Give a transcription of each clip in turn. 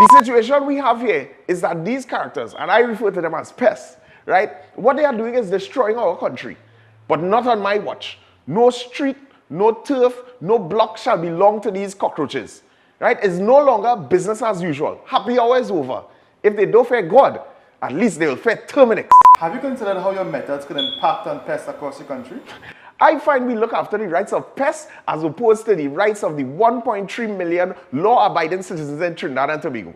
The situation we have here is that these characters, and I refer to them as pests, right? What they are doing is destroying our country, but not on my watch. No street, no turf, no block shall belong to these cockroaches, right? It's no longer business as usual. Happy hour is over. If they don't fear God, at least they will fear Terminix. Have you considered how your methods could impact on pests across the country? I find we look after the rights of pests as opposed to the rights of the 1.3 million law-abiding citizens in Trinidad and Tobago.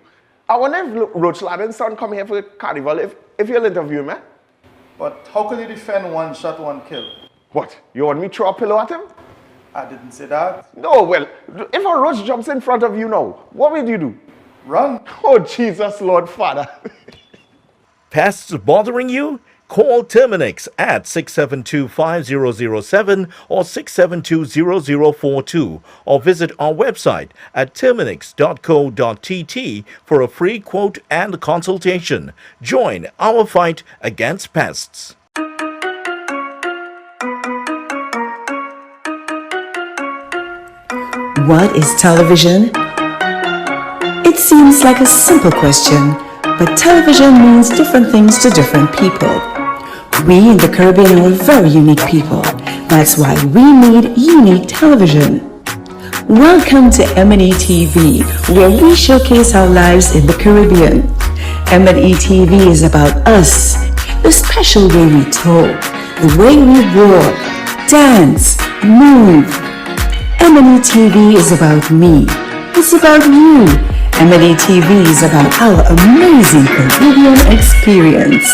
I wonder if Roach Ladden's son come here for Carnival, if you'll interview him, eh? But how can you defend one shot, one kill? What, you want me to throw a pillow at him? I didn't say that. No, well, if a roach jumps in front of you now, what will you do? Run. Oh, Jesus, Lord Father. Pests bothering you? Call Terminix at 672-5007 or 672-0042 or visit our website at terminix.co.tt for a free quote and consultation. Join our fight against pests. What is television? It seems like a simple question, but television means different things to different people. We in the Caribbean are very unique people. That's why we need unique television. Welcome to M&E TV, where we showcase our lives in the Caribbean. M&E TV is about us, the special way we talk, the way we walk, dance, move. M&E TV is about me. It's about you. M&E TV is about our amazing Caribbean experience.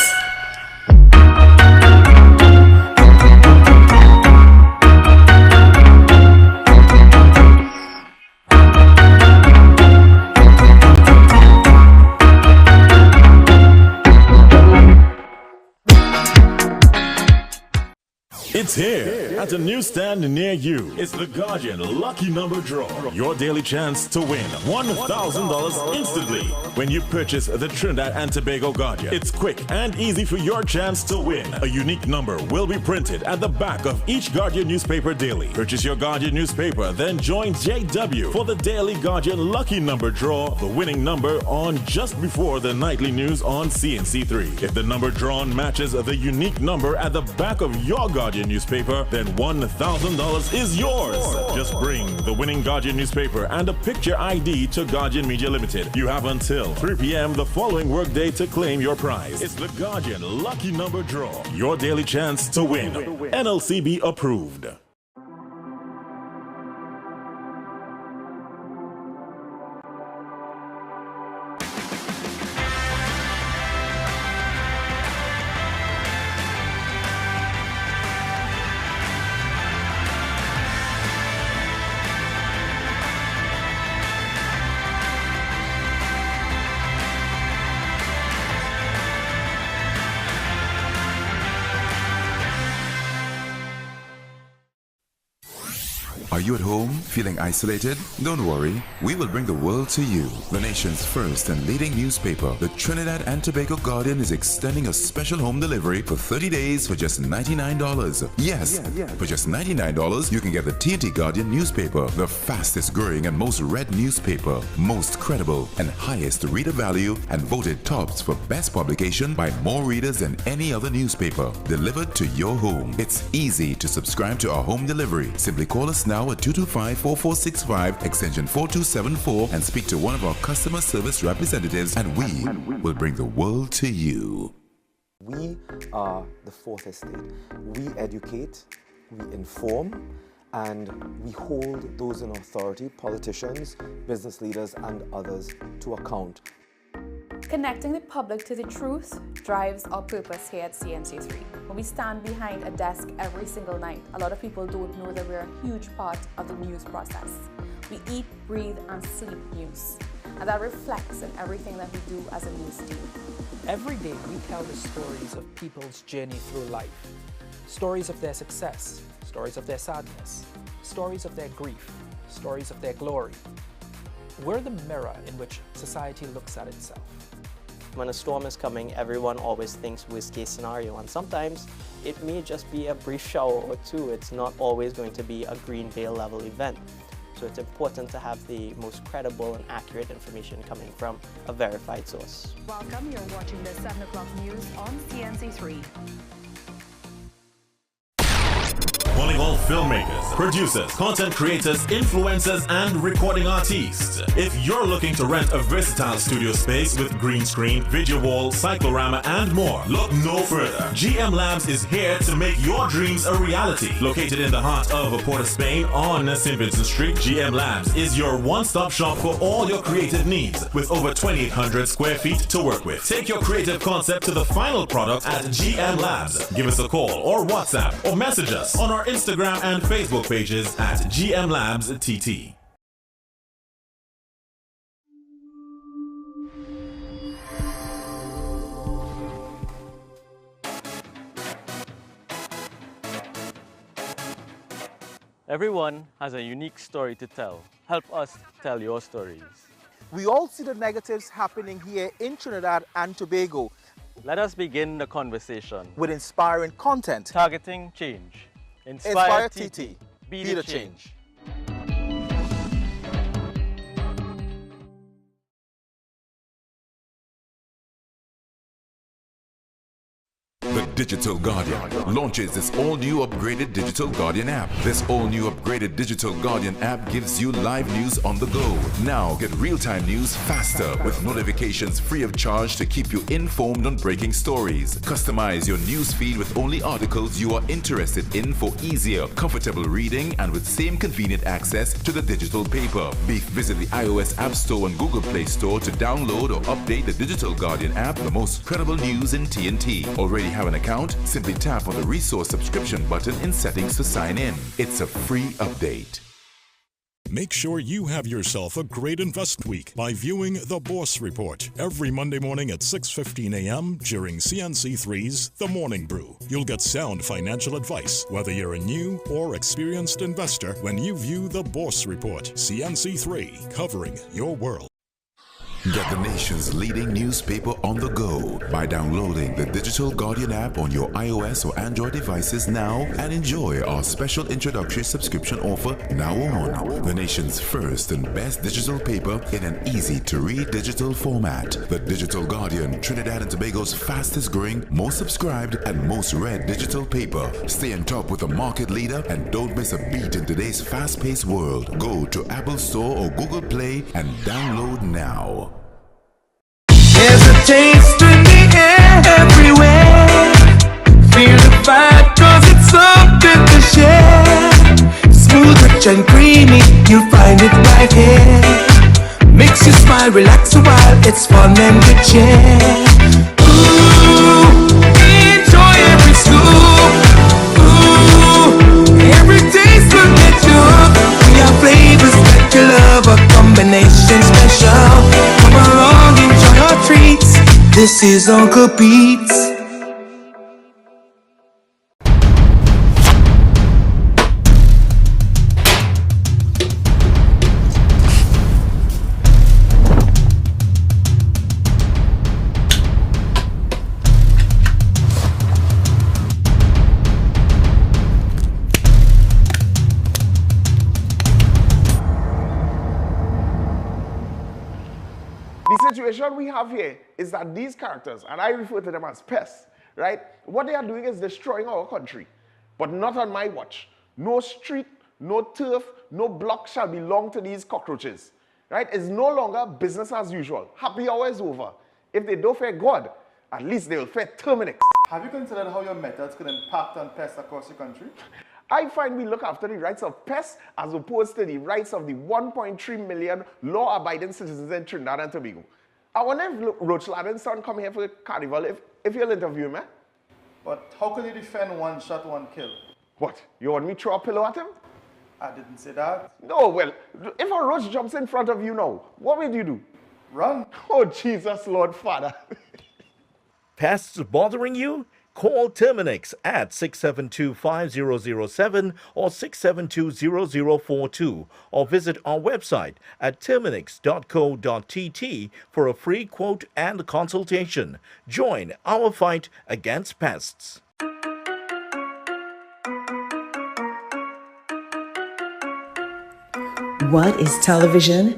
It's here at a newsstand near you. It's the Guardian Lucky Number Draw. Your daily chance to win $1,000 instantly when you purchase the Trinidad and Tobago Guardian. It's quick and easy for your chance to win. A unique number will be printed at the back of each Guardian newspaper daily. Purchase your Guardian newspaper, then join JW for the daily Guardian Lucky Number Draw, the winning number on just before the nightly news on CNC3. If the number drawn matches the unique number at the back of your Guardian newspaper, then $1,000 is yours. Just bring the winning Guardian newspaper and a picture ID to Guardian Media Limited. You have until 3 p.m. the following workday to claim your prize. It's the Guardian Lucky Number Draw. Your daily chance to win. NLCB approved. Are you at home feeling isolated? Don't worry, we will bring the world to you. The nation's first and leading newspaper, the Trinidad and Tobago Guardian, is extending a special home delivery for 30 days for just $99. Yes, for just $99, you can get the TNT Guardian newspaper, the fastest growing and most read newspaper, most credible and highest reader value, and voted tops for best publication by more readers than any other newspaper, delivered to your home. It's easy to subscribe to our home delivery. Simply call us now at 225-4465 extension 4274 and speak to one of our customer service representatives, and we will bring the world to you. We are the fourth estate. We educate, we inform, and we hold those in authority, politicians, business leaders, and others, to account. Connecting the public to the truth drives our purpose here at CNC3. When we stand behind a desk every single night, a lot of people don't know that we're a huge part of the news process. We eat, breathe, and sleep news. And that reflects in everything that we do as a news team. Every day we tell the stories of people's journey through life. Stories of their success, stories of their sadness, stories of their grief, stories of their glory. We're the mirror in which society looks at itself. When a storm is coming, everyone always thinks worst case scenario, and sometimes it may just be a brief shower or two. It's not always going to be a green veil level event. So it's important to have the most credible and accurate information coming from a verified source. Welcome, you're watching the 7 o'clock news on CNC3. Calling all filmmakers, producers, content creators, influencers, and recording artists. If you're looking to rent a versatile studio space with green screen, video wall, cyclorama, and more, look no further. GM Labs is here to make your dreams a reality. Located in the heart of Port of Spain on St. Vincent Street, GM Labs is your one-stop shop for all your creative needs with over 2,800 square feet to work with. Take your creative concept to the final product at GM Labs. Give us a call or WhatsApp or message us on our Instagram and Facebook pages at GM Labs TT. Everyone has a unique story to tell. Help us tell your stories. We all see the negatives happening here in Trinidad and Tobago. Let us begin the conversation with inspiring content. Targeting change. Inspire TT. Be the change. The Digital Guardian launches this all-new upgraded Digital Guardian app. This all-new upgraded Digital Guardian app gives you live news on the go. Now get real-time news faster with notifications free of charge to keep you informed on breaking stories. Customize your news feed with only articles you are interested in for easier, comfortable reading and with same convenient access to the digital paper. Visit the iOS App Store and Google Play Store to download or update the Digital Guardian app, the most credible news in TNT. Already have an account? Simply tap on the resource subscription button in settings to sign in. It's a free update. Make sure you have yourself a great investment week by viewing The Boss Report every Monday morning at 6:15 a.m. during CNC3's The Morning Brew. You'll get sound financial advice, whether you're a new or experienced investor, when you view The Boss Report. CNC3, covering your world. Get the nation's leading newspaper on the go by downloading the Digital Guardian app on your iOS or Android devices now and enjoy our special introductory subscription offer now on. The nation's first and best digital paper in an easy-to-read digital format. The Digital Guardian, Trinidad and Tobago's fastest growing, most subscribed, and most read digital paper. Stay on top with the market leader and don't miss a beat in today's fast-paced world. Go to Apple Store or Google Play and download now. There's a taste in the air everywhere. Feel the vibe cause it's something to share. Smooth, rich and creamy, you'll find it right here. Makes you smile, relax a while, it's fun and good cheer. Ooh, enjoy every scoop. Ooh, every taste will get you hooked. We have flavors that you love, a combination special. Come along, enjoy your treats. This is Uncle Pete's. The situation we have here is that these characters, and I refer to them as pests, right? What they are doing is destroying our country, but not on my watch. No street, no turf, no block shall belong to these cockroaches, right? It's no longer business as usual. Happy hour is over. If they don't fear God, at least they will fear Terminix. Have you considered how your methods could impact on pests across the country? I find we look after the rights of pests as opposed to the rights of the 1.3 million law-abiding citizens in Trinidad and Tobago. I wonder if Roach Ladden's son come here for carnival, if you'll interview him, eh? But how can you defend one shot, one kill? What, you want me to throw a pillow at him? I didn't say that. No, well, if a roach jumps in front of you now, what will you do? Run. Oh, Jesus, Lord Father. Pests bothering you? Call Terminix at 672-5007 or 672-0042 or visit our website at terminix.co.tt for a free quote and consultation. Join our fight against pests. What is television?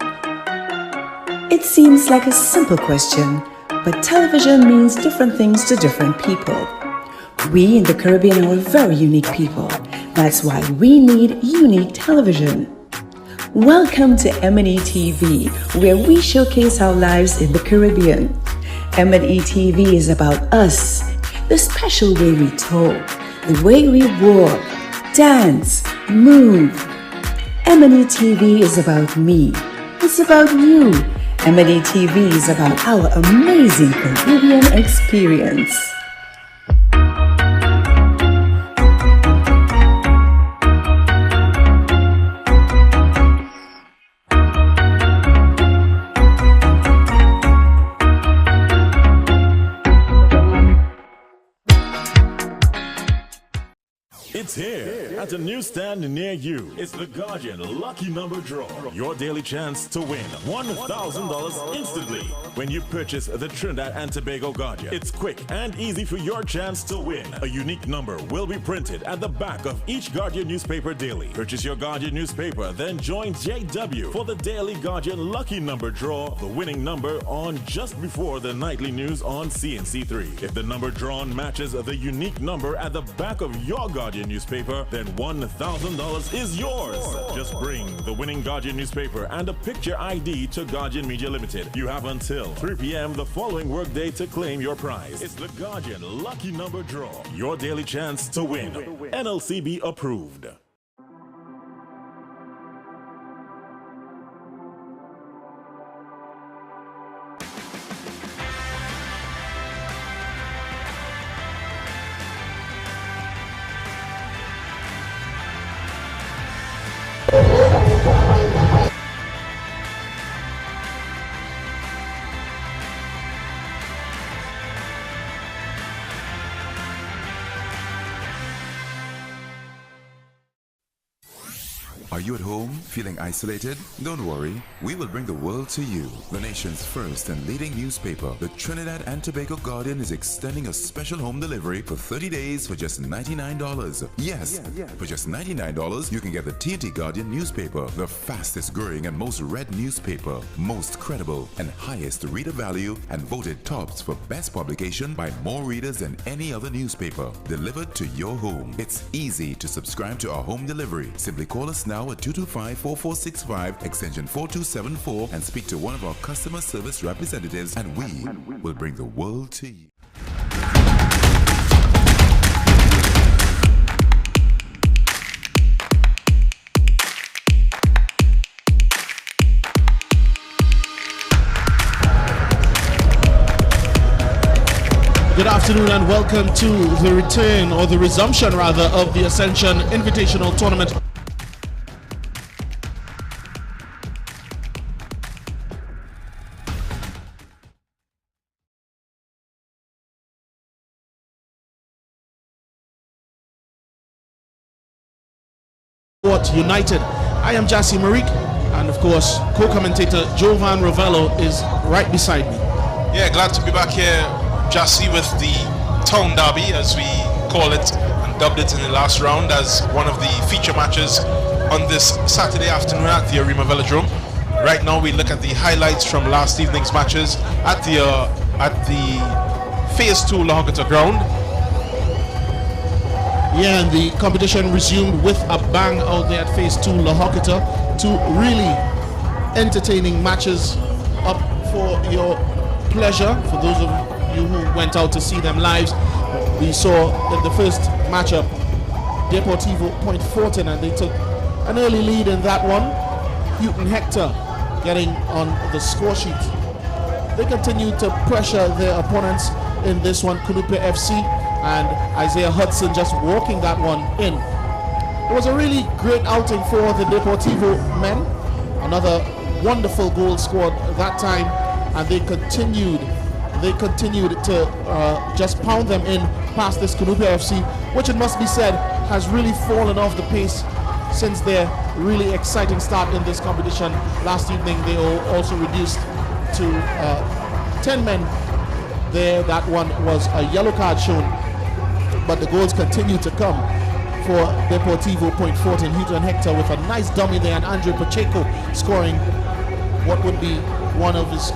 It seems like a simple question, but television means different things to different people. We in the Caribbean are very unique people. That's why we need unique television. Welcome to M&E TV, where we showcase our lives in the Caribbean. M&E TV is about us, the special way we talk, the way we walk, dance, move. M&E TV is about me. It's about you. M&E TV is about our amazing Caribbean experience. It's here at a newsstand near you. It's the Guardian Lucky Number Draw. Your daily chance to win $1,000 instantly when you purchase the Trinidad and Tobago Guardian. It's quick and easy for your chance to win. A unique number will be printed at the back of each Guardian newspaper daily. Purchase your Guardian newspaper, then join JW for the daily Guardian Lucky Number Draw, the winning number on just before the nightly news on CNC3. If the number drawn matches the unique number at the back of your Guardian newspaper, then $1,000 is yours. Just bring the winning Guardian newspaper and a picture ID to Guardian Media Limited. You have until 3 p.m. the following workday to claim your prize. It's the Guardian Lucky Number Draw. Your daily chance to win. NLCB approved. Are you at home feeling isolated? Don't worry, we will bring the world to you. The nation's first and leading newspaper, the Trinidad and Tobago Guardian, is extending a special home delivery for 30 days for just $99. Yes, for just $99, you can get the TNT Guardian newspaper, the fastest growing and most read newspaper, most credible and highest reader value, and voted tops for best publication by more readers than any other newspaper, delivered to your home. It's easy to subscribe to our home delivery. Simply call us now at 225-4465, extension 4274, and speak to one of our customer service representatives, and we will bring the world to you. Good afternoon and welcome to the return, or the resumption rather, of the Ascension Invitational Tournament. United. I am Jassy Marik, and of course co-commentator Jovan Ravello is right beside me. Yeah, glad to be back here, Jassy, with the Town Derby, as we call it and dubbed it in the last round, as one of the feature matches on this Saturday afternoon at the Arima Velodrome. Right now we look at the highlights from last evening's matches at the Phase 2 Lahokota ground. Yeah, and the competition resumed with a bang out there at Phase 2 Lahokota. Two really entertaining matches up for your pleasure. For those of you who went out to see them live, we saw in the first matchup Deportivo Point Fortin, and they took an early lead in that one. Houghton Hector getting on the score sheet. They continued to pressure their opponents in this one, Kunupe FC, and Isaiah Hudson just walking that one in. It was a really great outing for the Deportivo men. Another wonderful goal scored that time, and they continued to just pound them in past this Kunupe FC, which, it must be said, has really fallen off the pace since their really exciting start in this competition. Last evening they also reduced to 10 men there. That one was a yellow card shown, but the goals continue to come for Deportivo, point 14. Houghton Hector with a nice dummy there, and Andre Pacheco scoring what would be one of his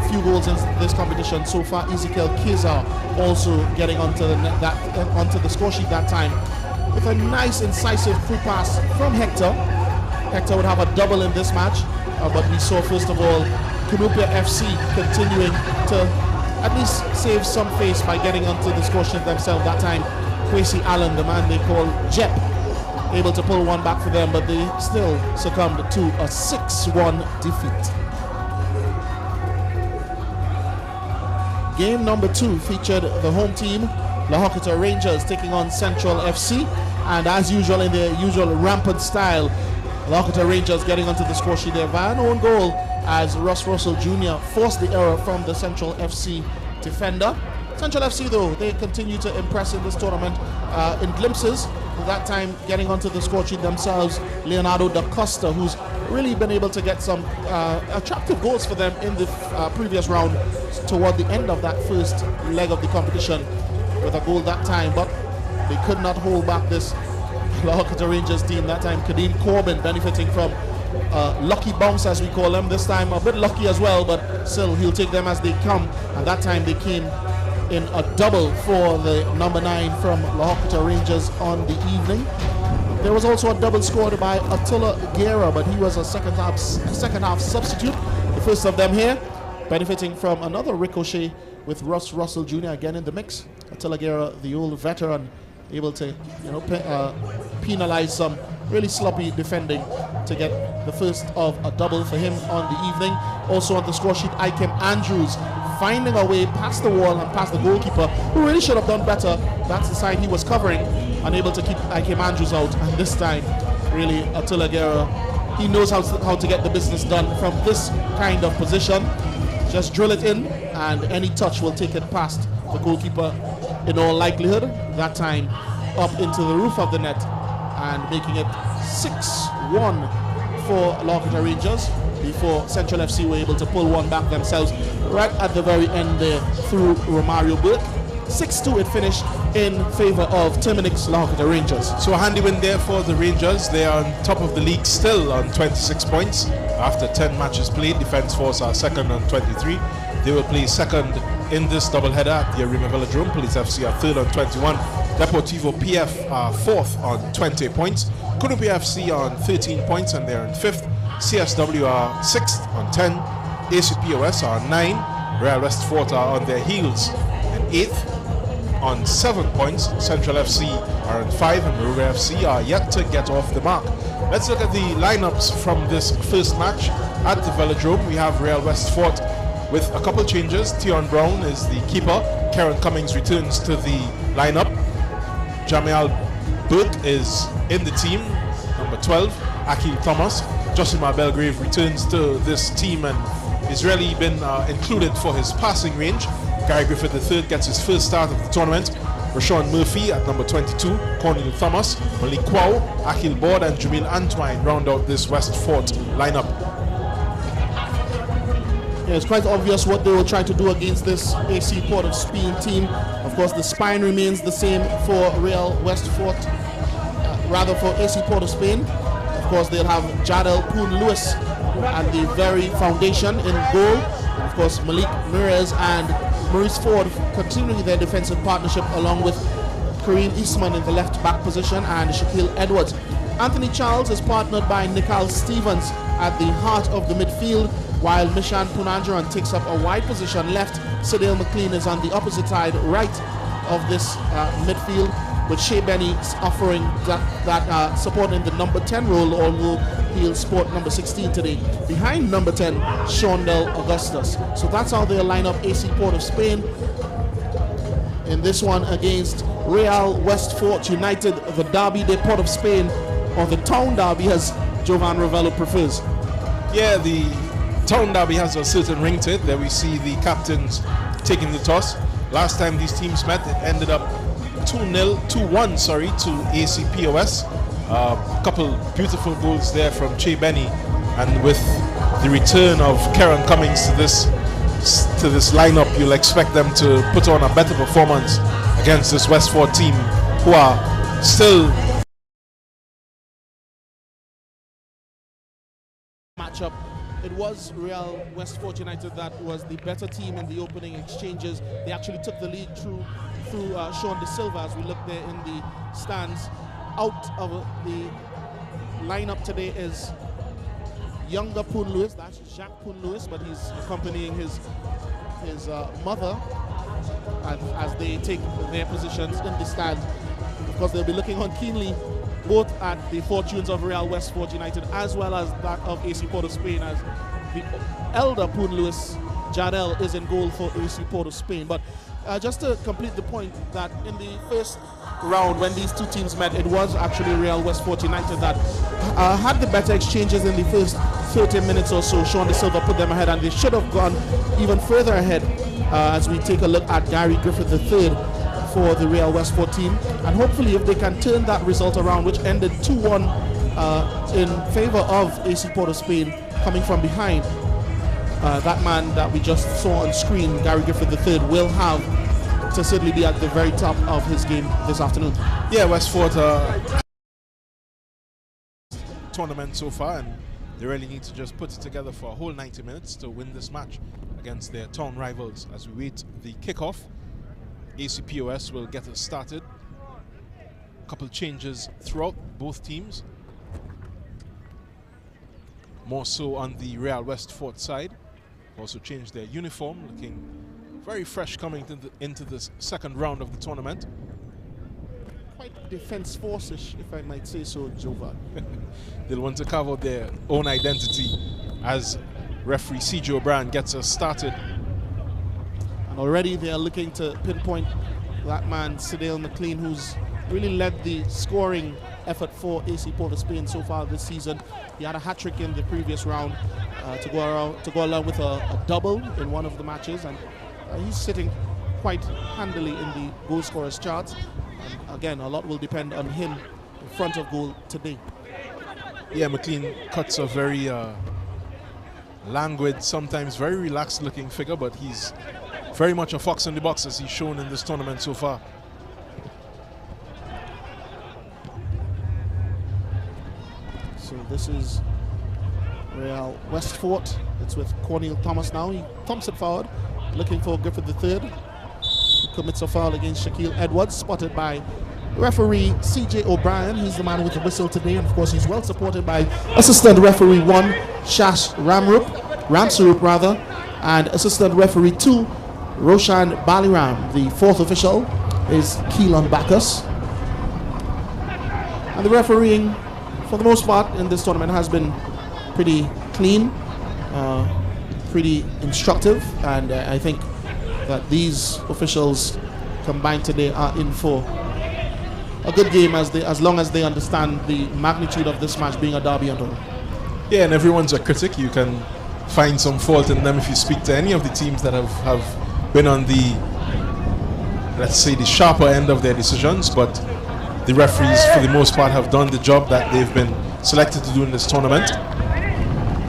few goals in this competition so far. Ezekiel Kizar also getting onto the score sheet that time with a nice incisive through pass from Hector. Hector would have a double in this match, but we saw first of all Cunupia FC continuing to at least save some face by getting onto the score sheet themselves that time. Kwesi Allen, the man they call Jep, able to pull one back for them, but they still succumbed to a 6-1 defeat. Game number 2 featured the home team, La Hocketa Rangers, taking on Central FC, and as usual in their usual rampant style, La Hocketa Rangers getting onto the score sheet there via an own goal as Russ Russell Jr. forced the error from the Central FC defender. Central FC though, they continue to impress in this tournament in glimpses. At that time getting onto the score sheet themselves, Leonardo da Costa, who's really been able to get some attractive goals for them in the previous round toward the end of that first leg of the competition with a goal that time, but they could not hold back this La Hocketa Rangers team. That time Kadeem Corbin benefiting from lucky bounce, as we call them. This time a bit lucky as well, but still he'll take them as they come, and that time they came in a double for the number 9 from La Hocketa Rangers on the evening. There was also a double scored by Attila Guerra, but he was a second half substitute. The first of them here, benefiting from another ricochet with Russ Russell Jr. again in the mix. Attila Guerra, the old veteran, able to penalize some really sloppy defending to get the first of a double for him on the evening. Also on the score sheet, Ikem Andrews finding a way past the wall and past the goalkeeper, who really should have done better. That's the side he was covering, unable to keep Ikem Andrews out. And this time, really, Attila Guerra, he knows how to get the business done from this kind of position. Just drill it in, and any touch will take it past the goalkeeper in all likelihood. That time up into the roof of the net, and making it 6-1 for La Hocketa Rangers, before Central FC were able to pull one back themselves right at the very end there through Romario Burke. 6-2 it finished in favor of Terminix La Hocketa Rangers. So a handy win there for the Rangers. They are on top of the league still on 26 points after 10 matches played. Defence Force are second on 23. They will play second in this doubleheader at the Arima Velodrome. Police FC are third on 21. Deportivo PF are fourth on 20 points. Cunupia FC are on 13 points and they're in fifth. CSW are 6th on 10, ACPOS are 9, Real West Fort are on their heels and 8th on 7 points. Central FC are on 5 and Maruga FC are yet to get off the mark. Let's look at the lineups from this first match at the Velodrome. We have Real West Fort with a couple changes. Tion Brown is the keeper. Karen Cummings returns to the lineup. Jamiel Burke is in the team, number 12. Akil Thomas. Josimar Belgrave returns to this team and has really been included for his passing range. Gary Griffith III gets his first start of the tournament. Rashawn Murphy at number 22, Cornel Thomas, Malik Kwao, Akil Board and Jamil Antwine round out this West Fort lineup. Yeah, it's quite obvious what they will try to do against this AC Port of Spain team. Of course, the spine remains the same for Real West Fort, rather for AC Port of Spain. Of course, they'll have Jadel Poon Lewis at the very foundation in goal. And of course, Malik Mires and Maurice Ford continuing their defensive partnership, along with Kareem Eastman in the left back position and Shaquille Edwards. Anthony Charles is partnered by Nikal Stevens at the heart of the midfield, while Mishan Punanjaran takes up a wide position left. Cedale McLean is on the opposite side right of this midfield, with Shea Benny offering that support in the number 10 role, although he'll sport number 16 today. Behind number 10, Shondell Augustus. So that's how they'll line up AC Port of Spain in this one against Real West Fort United, the Derby de Port of Spain, or the Town Derby as Jovan Ravello prefers. Yeah, the Town Derby has a certain ring to it. There we see the captains taking the toss. Last time these teams met, it ended up 2-1 to ACPOS. A couple beautiful goals there from Che Benny, and with the return of Karen Cummings to this lineup, you'll expect them to put on a better performance against this West Fort team, who are still matchup. It was Real Westport United that was the better team in the opening exchanges. They actually took the lead through Sean De Silva as we look there in the stands. Out of the lineup today is younger Poon Lewis, that's Jacques Poon Lewis, but he's accompanying his mother as they take their positions in the stand. Of course, they'll be looking on keenly both at the fortunes of Real Westport United as well as that of AC Port of Spain, as the elder Poon Lewis, Jardel, is in goal for AC Port of Spain. But just to complete the point, that in the first round when these two teams met, it was actually Real Westport United that had the better exchanges in the first 30 minutes or so. Sean De Silva put them ahead, and they should have gone even further ahead as we take a look at Gary Griffith III for the Real Westport team. And hopefully if they can turn that result around, which ended 2-1 in favor of AC Port of Spain coming from behind, that man that we just saw on screen, Gary Griffith III, will have to certainly be at the very top of his game this afternoon. Yeah, Westport tournament so far, and they really need to just put it together for a whole 90 minutes to win this match against their town rivals. As we wait the kickoff, AC POS will get us started. A couple changes throughout both teams. More so on the Real Westport side. Also changed their uniform, looking very fresh coming into this second round of the tournament. Quite defense force-ish, if I might say so, Jovan. They'll want to carve out their own identity as referee C.J. O'Brien gets us started. And already they are looking to pinpoint that man, Cedale McLean, who's really led the scoring effort for AC Port of Spain so far this season. He had a hat-trick in the previous round to go along with a double in one of the matches, and he's sitting quite handily in the goal scorers chart. And again, a lot will depend on him in front of goal today. Yeah, McLean cuts a very languid, sometimes very relaxed looking figure, but he's very much a fox in the box as he's shown in this tournament so far. So this is Real Westport. It's with Cornel Thomas now. He thumps it forward, looking for Griffith III. He commits a foul against Shaquille Edwards, spotted by referee C.J. O'Brien. He's the man with the whistle today, and of course he's well supported by assistant referee 1, Shash Ramsarup, and assistant referee 2, Roshan Baliram. The fourth official is Keelan Bacchus. And the refereeing, for the most part, in this tournament has been pretty clean, pretty instructive, and I think that these officials combined today are in for a good game as long as they understand the magnitude of this match being a derby and all. Yeah, and everyone's a critic. You can find some fault in them if you speak to any of the teams that have been on the, let's say, the sharper end of their decisions, but the referees for the most part have done the job that they've been selected to do in this tournament.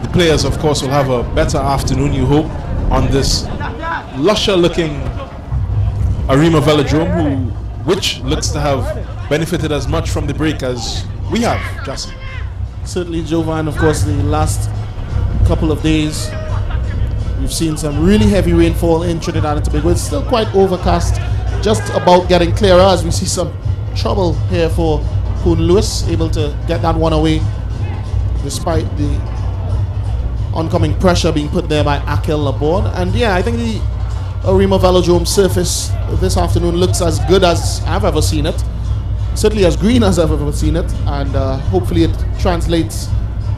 The players, of course, will have a better afternoon, you hope, on this lusher looking Arima Velodrome, which looks to have benefited as much from the break as we have, Justin. Certainly, Jovan. Of course, the last couple of days we've seen some really heavy rainfall in Trinidad and Tobago. It's still quite overcast, just about getting clearer as we see some trouble here for Poon Lewis, able to get that one away despite the oncoming pressure being put there by Akel Laborde. And yeah, I think the Arima Velodrome surface this afternoon looks as good as I've ever seen it, certainly as green as I've ever seen it, and hopefully it translates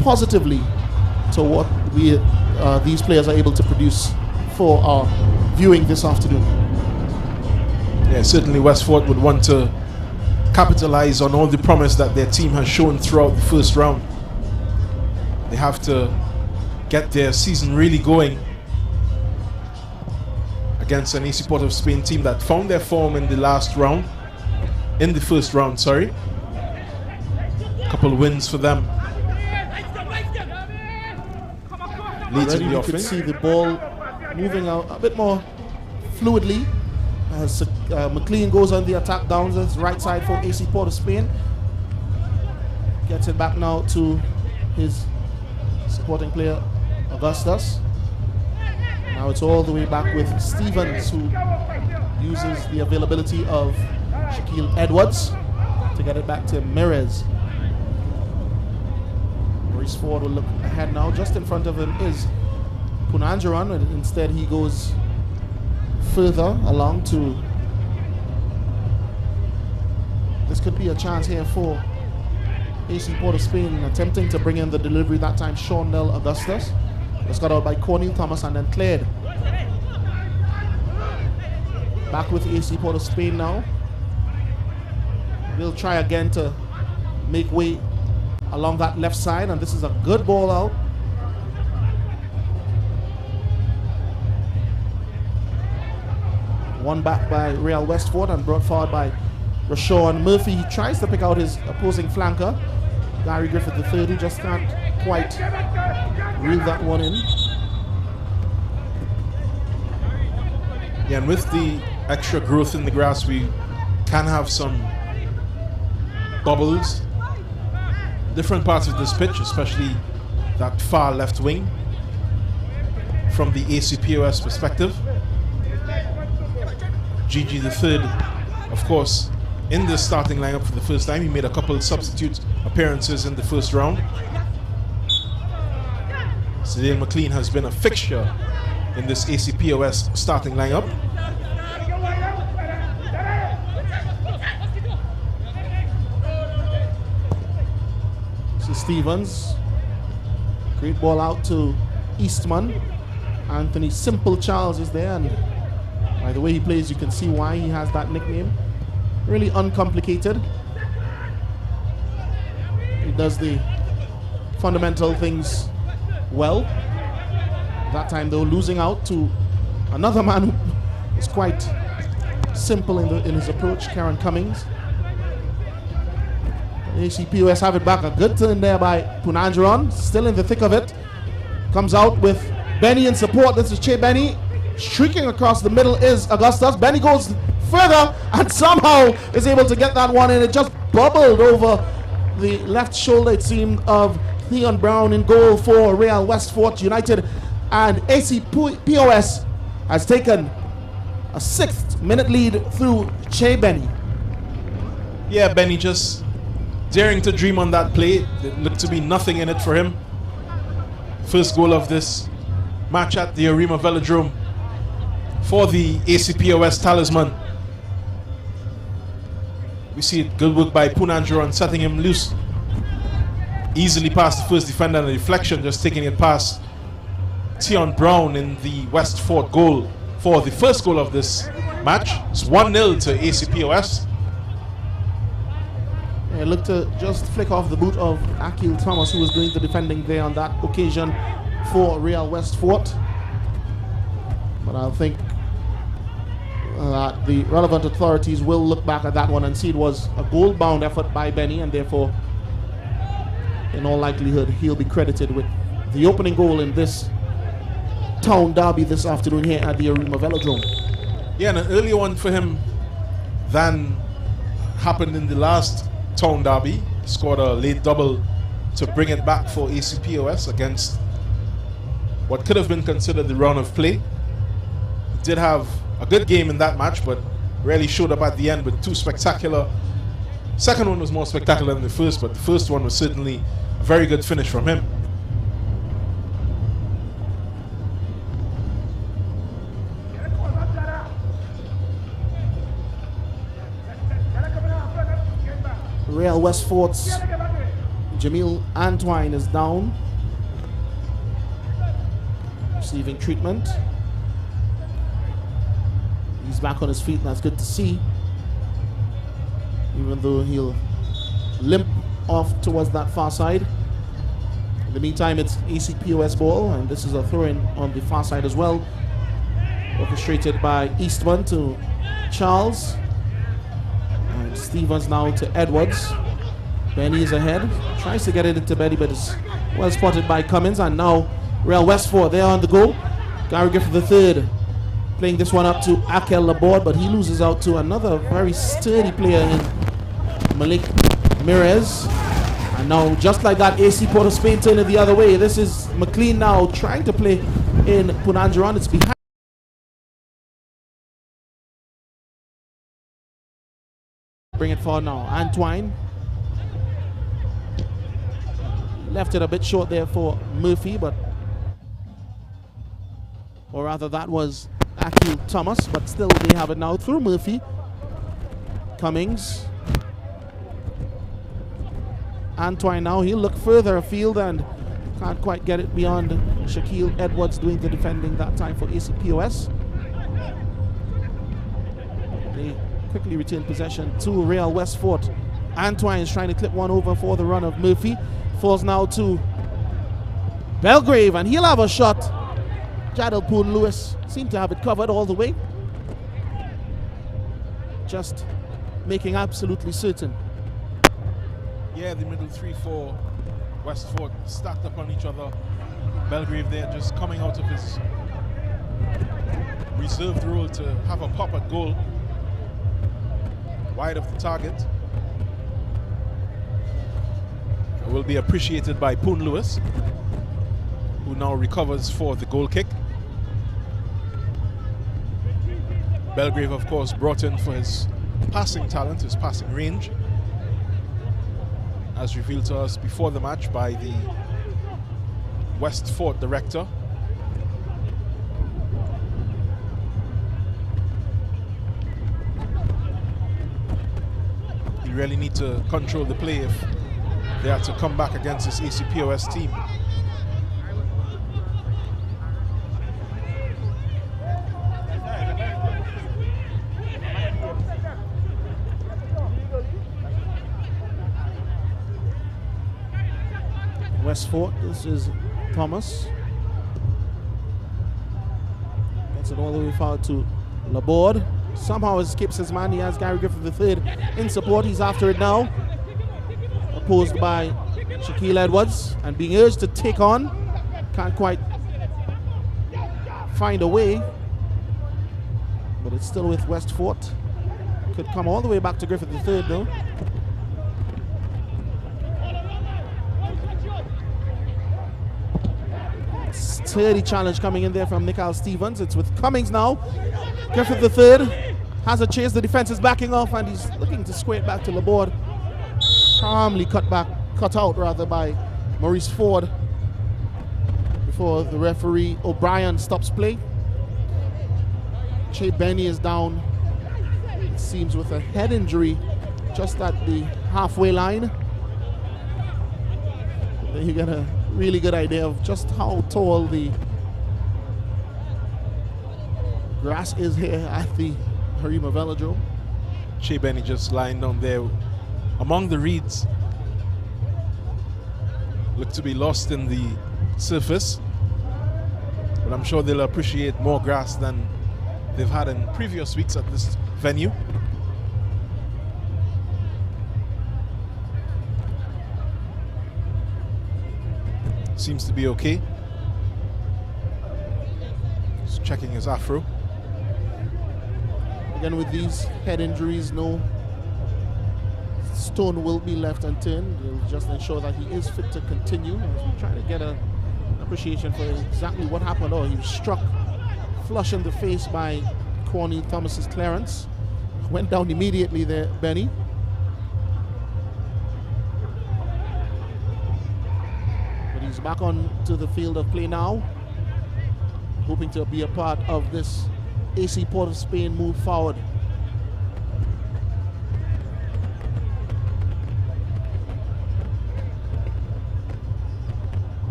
positively to what these players are able to produce for our viewing this afternoon. Yeah, certainly Westport would want to capitalize on all the promise that their team has shown throughout the first round. They have to get their season really going against an AC Port of Spain team that found their form in the first round, sorry. A couple of wins for them. Already you can see the ball moving out a bit more fluidly as McLean goes on the attack down the right side for AC Port of Spain. Gets it back now to his supporting player Augustus. Now it's all the way back with Stevens, who uses the availability of Shaquille Edwards to get it back to Mirez. Maurice Ford will look ahead now. Just in front of him is Punanjaran, and instead he goes further along to... This could be a chance here for AC Port of Spain, attempting to bring in the delivery. That time Sean Nell Augustus was got out by Cornel Thomas and then cleared. Back with AC Port of Spain now. They'll try again to make way along that left side, and this is a good ball out. One back by Real Westford and brought forward by Rashawn Murphy. He tries to pick out his opposing flanker, Gary Griffith III, who just can't quite reel that one in. Yeah, and with the extra growth in the grass, we can have some bubbles. Different parts of this pitch, especially that far left wing, from the ACPOS perspective. Gigi the third, of course, in the starting lineup for the first time. He made a couple substitute appearances in the first round. Cedale McLean has been a fixture in this ACPOS starting lineup. Stevens, great ball out to Eastman. Anthony Simple Charles is there, and by the way he plays, you can see why he has that nickname. Really uncomplicated. He does the fundamental things well. That time though, losing out to another man who is quite simple in his approach, Karen Cummings. ACPOS have it back. A good turn there by Punanjaran, still in the thick of it. Comes out with Benny in support. This is Che Benny. Streaking across the middle is Augustus. Benny goes further and somehow is able to get that one in. It just bubbled over the left shoulder, it seemed, of Theon Brown in goal for Real Westford United. And ACPOS has taken a 6th-minute lead through Che Benny. Yeah, Benny just daring to dream on that play. It looked to be nothing in it for him. First goal of this match at the Arima Velodrome for the ACPOS talisman. We see good work by Punanjaran, setting him loose. Easily past the first defender, and a deflection, just taking it past Theon Brown in the Westford goal for the first goal of this match. It's 1-0 to ACPOS. It looked to just flick off the boot of Akil Thomas, who was doing the defending there on that occasion for Real Westford. But I think that the relevant authorities will look back at that one and see it was a goal-bound effort by Benny, and therefore, in all likelihood, he'll be credited with the opening goal in this town derby this afternoon here at the Arima Velodrome. Yeah, and an earlier one for him than happened in the last town derby. Scored a late double to bring it back for ACPOS against what could have been considered the run of play. He did have a good game in that match, but really showed up at the end with two spectacular. Second one was more spectacular than the first, but the first one was certainly a very good finish from him. Real Westford's Jamil Antoine is down, receiving treatment. He's back on his feet, and that's good to see, even though he'll limp off towards that far side. In the meantime, it's ACPOS ball, and this is a throw-in on the far side as well, orchestrated by Eastman to Charles. And Stevens now to Edwards. Benny is ahead, tries to get it into Benny, but it's well spotted by Cummins. And now Real Westford, they're on the go. Gary Griffith III playing this one up to Akel Laborde, but he loses out to another very sturdy player in Malik Mirez. And And now, just like that, AC Port of Spain turning the other way. This is McLean now trying to play in Punanjaran. It's behind. Bring it forward now. Antoine. Left it a bit short there for Murphy, but... Or rather, that was Akil Thomas, but still they have it now through Murphy. Cummings. Antoine now, he'll look further afield and can't quite get it beyond Shaquille Edwards doing the defending that time for ACPOS. They quickly retain possession to Real Westfort. Antoine is trying to clip one over for the run of Murphy. Falls now to Belgrave, and he'll have a shot. Jadal Poon Lewis seemed to have it covered all the way. Just making absolutely certain. Yeah, the middle 3-4 Westfort stacked up on each other. Belgrave there just coming out of his reserved role to have a pop at goal. Wide of the target. It will be appreciated by Poon Lewis, who now recovers for the goal kick. Belgrave, of course, brought in for his passing talent, his passing range, as revealed to us before the match by the Westfort director. You really need to control the play if they are to come back against this ACPOS team. Westfort, this is Thomas. Gets it all the way forward to Laborde. Somehow escapes his man. He has Gary Griffith III in support. He's after it now. Opposed by Shaquille Edwards and being urged to take on. Can't quite find a way. But it's still with Westfort. Could come all the way back to Griffith III though. Sturdy challenge coming in there from Nikhil Stevens. It's with Cummings now. Griffith III has a chase. The defense is backing off and he's looking to square it back to Laborde. Calmly cut out rather by Maurice Ford before the referee O'Brien stops play. Che Benny is down, it seems, with a head injury just at the halfway line. Then you get a really good idea of just how tall the grass is here at the Harima Velodrome. Che Benny just lying down there among the reeds. Look to be lost in the surface, but I'm sure they'll appreciate more grass than they've had in previous weeks at this venue. Seems to be okay. Just checking his afro. Again, with these head injuries, no stone will be left unturned. They'll just ensure that he is fit to continue. As we try to get an appreciation for exactly what happened. Oh, he was struck flush in the face by Cornel Thomas's clearance. Went down immediately there, Benny. But he's back on to the field of play now, hoping to be a part of this AC Port of Spain move forward.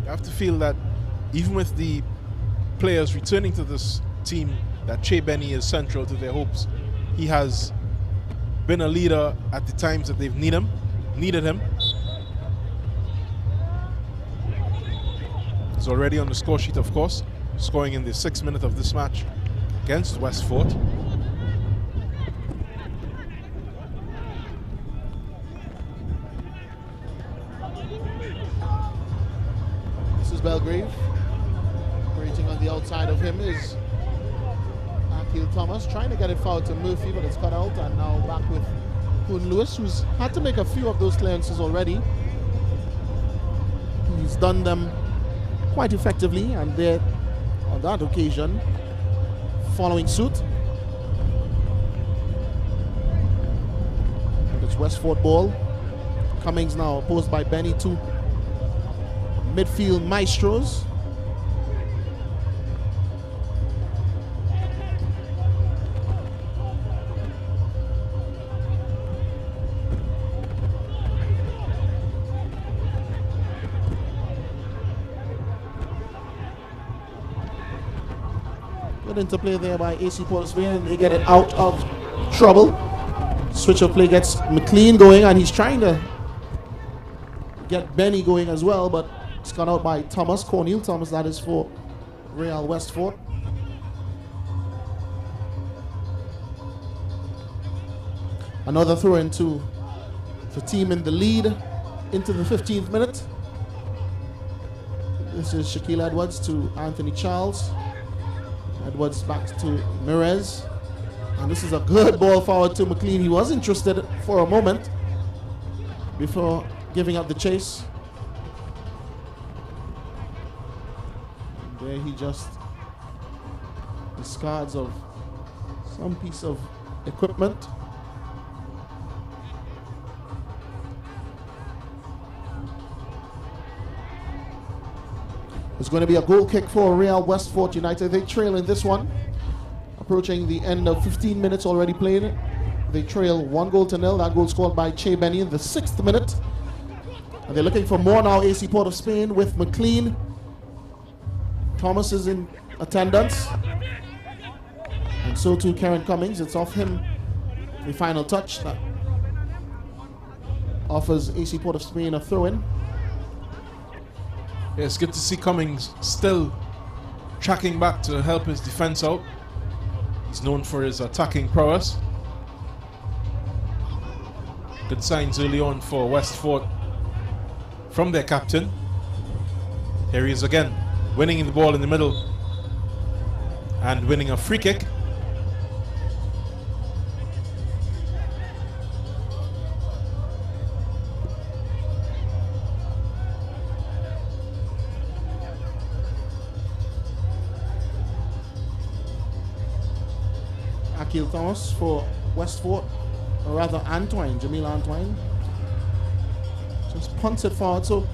You have to feel that even with the players returning to this team, that Che Benny is central to their hopes. He has been a leader at the times that they've needed him. He's already on the score sheet, of course, scoring in the 6th minute of this match against Westfort. This is Belgrave. Operating on the outside of him is Akil Thomas, trying to get it forward to Murphy, but it's cut out, and now back with Poon Lewis, who's had to make a few of those clearances already. He's done them quite effectively, and there on that occasion, following suit. And it's Westford ball. Cummings now opposed by Benny, two midfield maestros. Good interplay there by AC Port of Spain, and they get it out of trouble. Switch of play gets McLean going, and he's trying to get Benny going as well, but it's gone out by Thomas, Cornel Thomas, that is for Real Westford. Another throw into the team in the lead into the 15th minute. This is Shaquille Edwards to Anthony Charles. Edwards back to Mirez. And this is a good ball forward to McLean. He was interested for a moment before giving up the chase. And there he just discards of some piece of equipment. It's going to be a goal kick for Real Westford United. They trail in this one. Approaching the end of 15 minutes already played. They trail 1-0. That goal scored by Che Benny in the 6th minute. And they're looking for more now, AC Port of Spain with McLean. Thomas is in attendance. And so too Karen Cummings. It's off him. The final touch that offers AC Port of Spain a throw-in. Yeah, it's good to see Cummings still tracking back to help his defense out. He's known for his attacking prowess. Good signs early on for Westford from their captain. Here he is again, winning the ball in the middle and winning a free kick. Akil Thomas for Westford, or rather Antoine, Jamil Antoine. Just punts it forward. So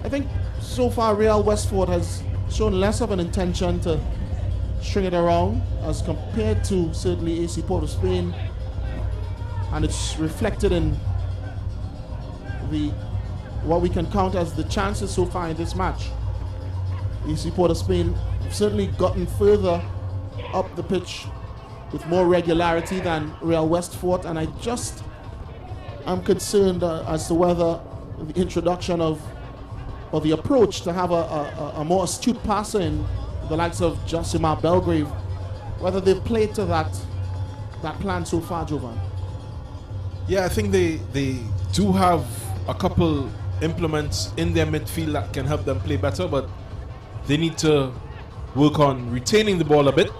I think so far Real Westford has shown less of an intention to string it around as compared to certainly AC Port of Spain, and it's reflected in the what we can count as the chances so far in this match. AC Port of Spain have certainly gotten further up the pitch with more regularity than Real Westford, and I just am concerned as to whether the introduction of, or the approach to have a more astute passer in the likes of Josimar Belgrave, whether they've played to that plan so far, Jovan. Yeah, I think they do have a couple implements in their midfield that can help them play better, but they need to work on retaining the ball a bit.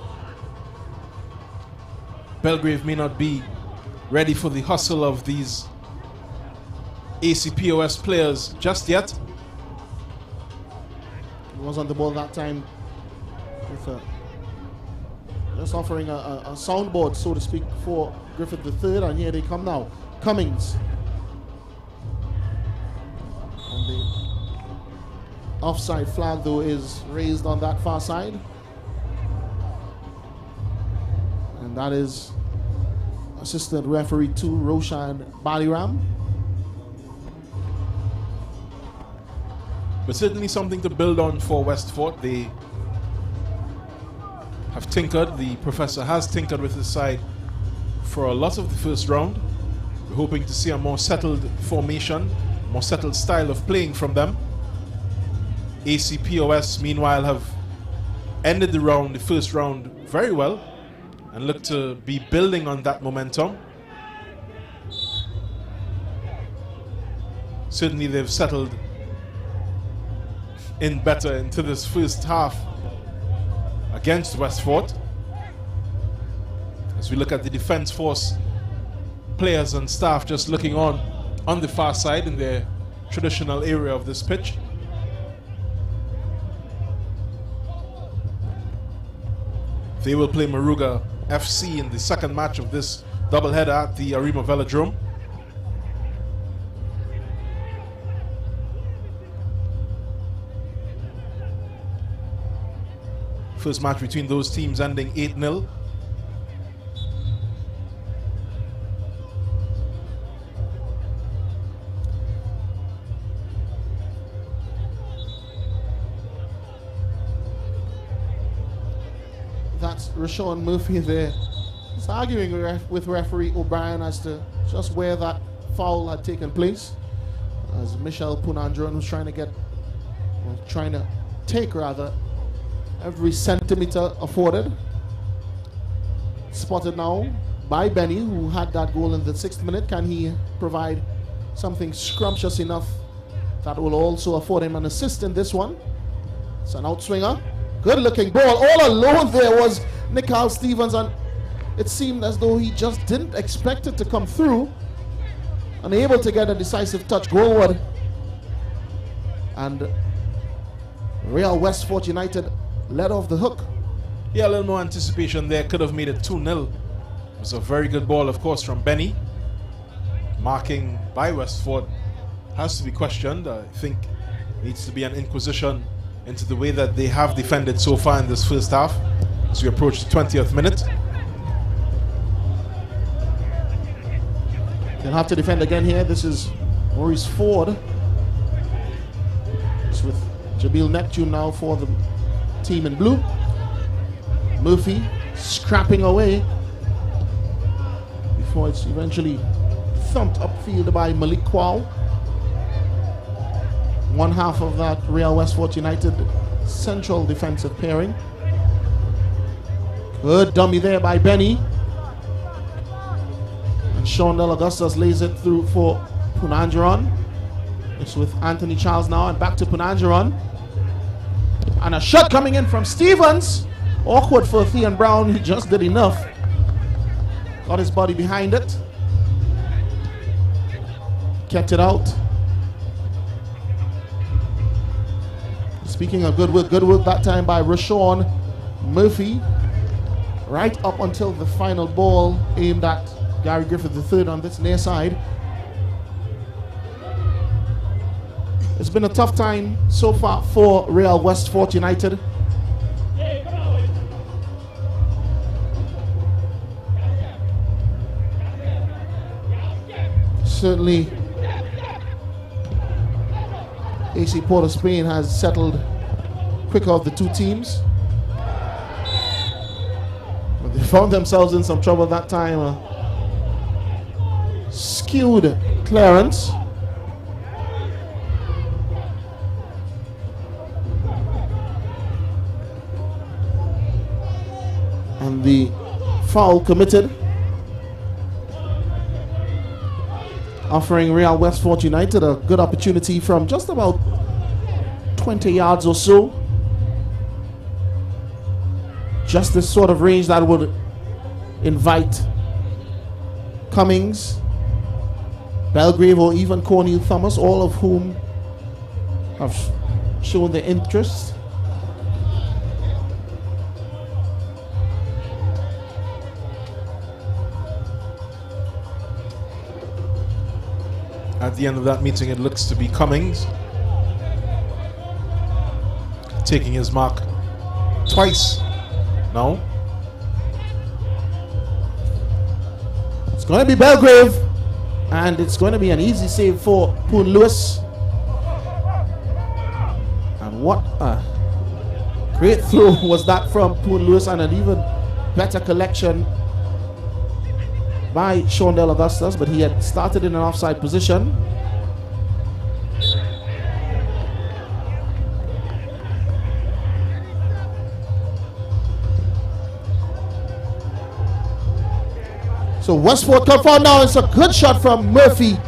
Belgrave may not be ready for the hustle of these ACPOS players just yet. He was on the ball that time with just offering a soundboard, so to speak, for Griffith III, and here they come now. Cummings. And the offside flag, though, is raised on that far side. And that is assistant referee 2, Roshan Baliram. But certainly something to build on for Westford. They have tinkered, the professor has tinkered with his side for a lot of the first round. We're hoping to see a more settled formation, more settled style of playing from them. ACPOS, meanwhile, have ended the first round very well, and look to be building on that momentum. Certainly they've settled in better into this first half against Westford. As we look at the defense force players and staff just looking on the far side in their traditional area of this pitch. They will play Maruga FC in the second match of this doubleheader at the Arima Velodrome. First match between those teams ending 8-0. That's Rashawn Murphy there. He's arguing with referee O'Brien as to just where that foul had taken place. As Michel Punandron was trying to take every centimeter afforded. Spotted now by Benny, who had that goal in the 6th minute. Can he provide something scrumptious enough that will also afford him an assist in this one? It's an outswinger. Good looking ball. All alone there was Nicole Stevens, and it seemed as though he just didn't expect it to come through. Unable to get a decisive touch goalward. And Real Westport United let off the hook. Yeah, a little more anticipation there. Could have made it 2-0. It was a very good ball, of course, from Benny. Marking by Westport has to be questioned. I think needs to be an inquisition into the way that they have defended so far in this first half as we approach the 20th minute. They'll have to defend again here. This is Maurice Ford. It's with Jabil Neptune now for the team in blue. Murphy scrapping away before it's eventually thumped upfield by Malik Kwao. One half of that Real Westport United central defensive pairing. Good dummy there by Benny. And Sean Del Augustus lays it through for Punanjaran. It's with Anthony Charles now, and back to Punanjaran. And a shot coming in from Stevens. Awkward for Theon Brown. He just did enough. Got his body behind it. Kept it out. Speaking of good work that time by Rashawn Murphy. Right up until the final ball aimed at Gary Griffith III on this near side. It's been a tough time so far for Real Westport United. Certainly AC Port of Spain has settled quicker of the two teams. But they found themselves in some trouble that time. Skewed clearance. And the foul committed, offering Real Westport United a good opportunity from just about 20 yards or so. Just this sort of range that would invite Cummings, Belgrave, or even Cornel Thomas, all of whom have shown their interest. At the end of that meeting, it looks to be Cummings taking his mark twice now. It's going to be Belgrave, and it's going to be an easy save for Poon Lewis. And what a great throw was that from Poon Lewis, and an even better collection by Sean Del Augustus, but he had started in an offside position. So Westport come forward now. It's a good shot from Murphy.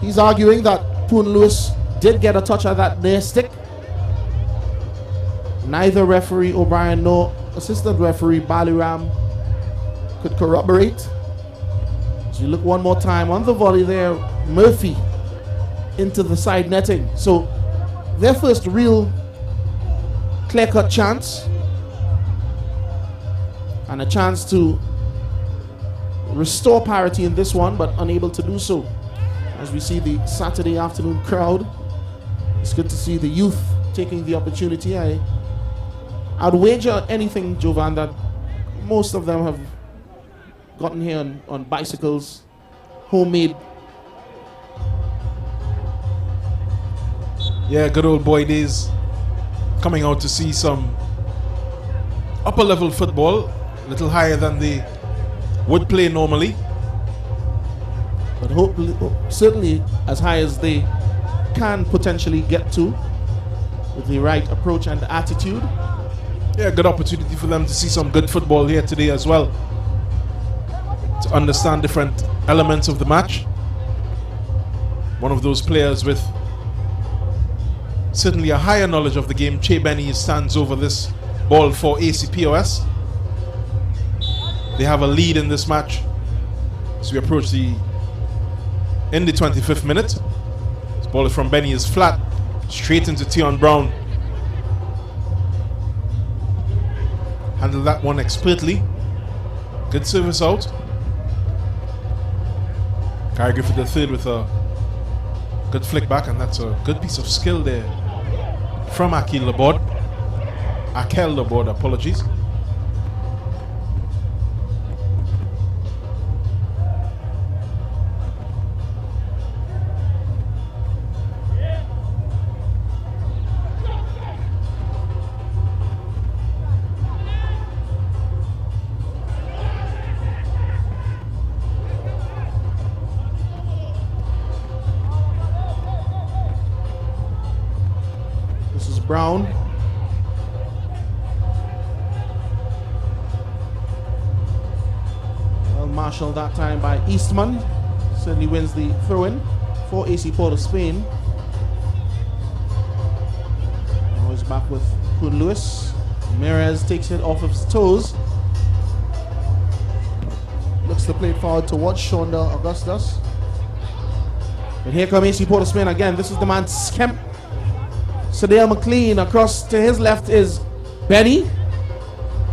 He's arguing that Poon Lewis did get a touch of that near stick. Neither referee O'Brien nor assistant referee Baliram could corroborate. As we look one more time on the volley there, Murphy into the side netting. So their first real clear-cut chance, and a chance to restore parity in this one, but unable to do so. As we see the Saturday afternoon crowd, it's good to see the youth taking the opportunity. I'd wager anything, Jovan, that most of them have gotten here on bicycles, homemade. Yeah, good old boy days. Coming out to see some upper level football, a little higher than they would play normally. But hopefully, certainly as high as they can potentially get to with the right approach and attitude. Yeah, good opportunity for them to see some good football here today as well. To understand different elements of the match. One of those players with certainly a higher knowledge of the game, Che Benny, stands over this ball for ACPOS. They have a lead in this match as we approach the 25th minute. This ball from Benny is flat, straight into Tion Brown. Handled that one expertly. Good service out. Gary Griffith the third with a good flick back, and that's a good piece of skill there from Akel Laborde, apologies. Brown. Well marshaled that time by Eastman. Certainly wins the throw-in for AC Port of Spain. Now he's back with Kun Lewis. Mirez takes it off of his toes. Looks to play it forward towards Shonda Augustus. And here come AC Port of Spain again. This is the man Skemp. Sadale McLean. Across to his left is Benny.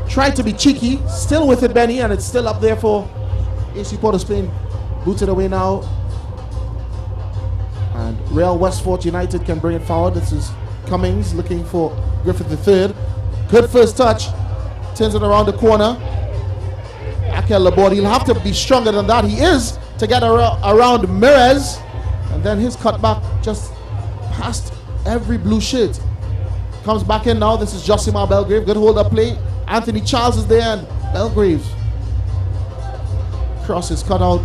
Tried to be cheeky. Still with it, Benny, and it's still up there for AC Port of Spain. Booted away now. And Real Westford United can bring it forward. This is Cummings looking for Griffith III. Good first touch. Turns it around the corner. Akel Laborde. He'll have to be stronger than that. He is to get around Mirez. And then his cutback just past every blue shirt. Comes back in now. This is Josimar Belgrave. Good hold up play. Anthony Charles is there, and Belgrave. Cross is cut out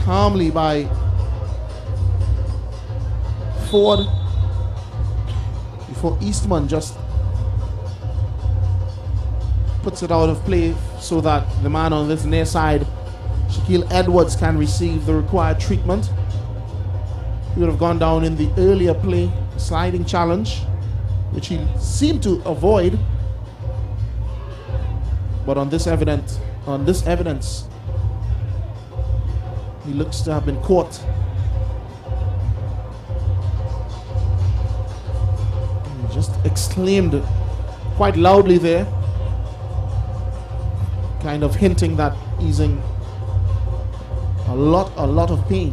calmly by Ford before Eastman just puts it out of play so that the man on this near side, Shaquille Edwards, can receive the required treatment. He would have gone down in the earlier play, sliding challenge, which he seemed to avoid. But on this evidence, he looks to have been caught. He just exclaimed quite loudly there, kind of hinting that he's in a lot of pain.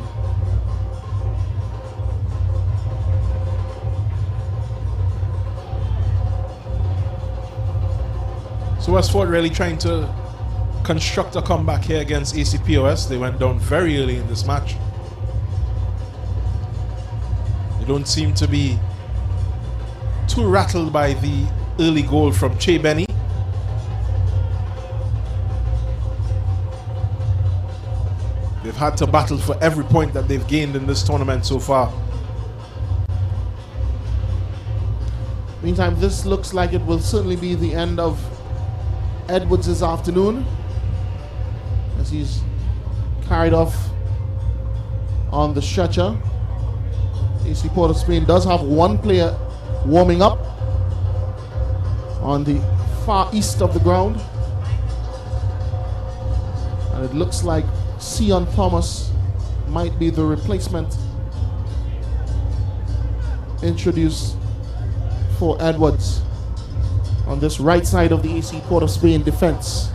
So Westford really trying to construct a comeback here against ACPOS. They went down very early in this match. They don't seem to be too rattled by the early goal from Che Benny. They've had to battle for every point that they've gained in this tournament so far. Meantime, this looks like it will certainly be the end of Edwards' afternoon, as he's carried off on the stretcher. AC Port of Spain does have one player warming up on the far east of the ground, and it looks like Sion Thomas might be the replacement introduced for Edwards on this right side of the AC Port of Spain defense.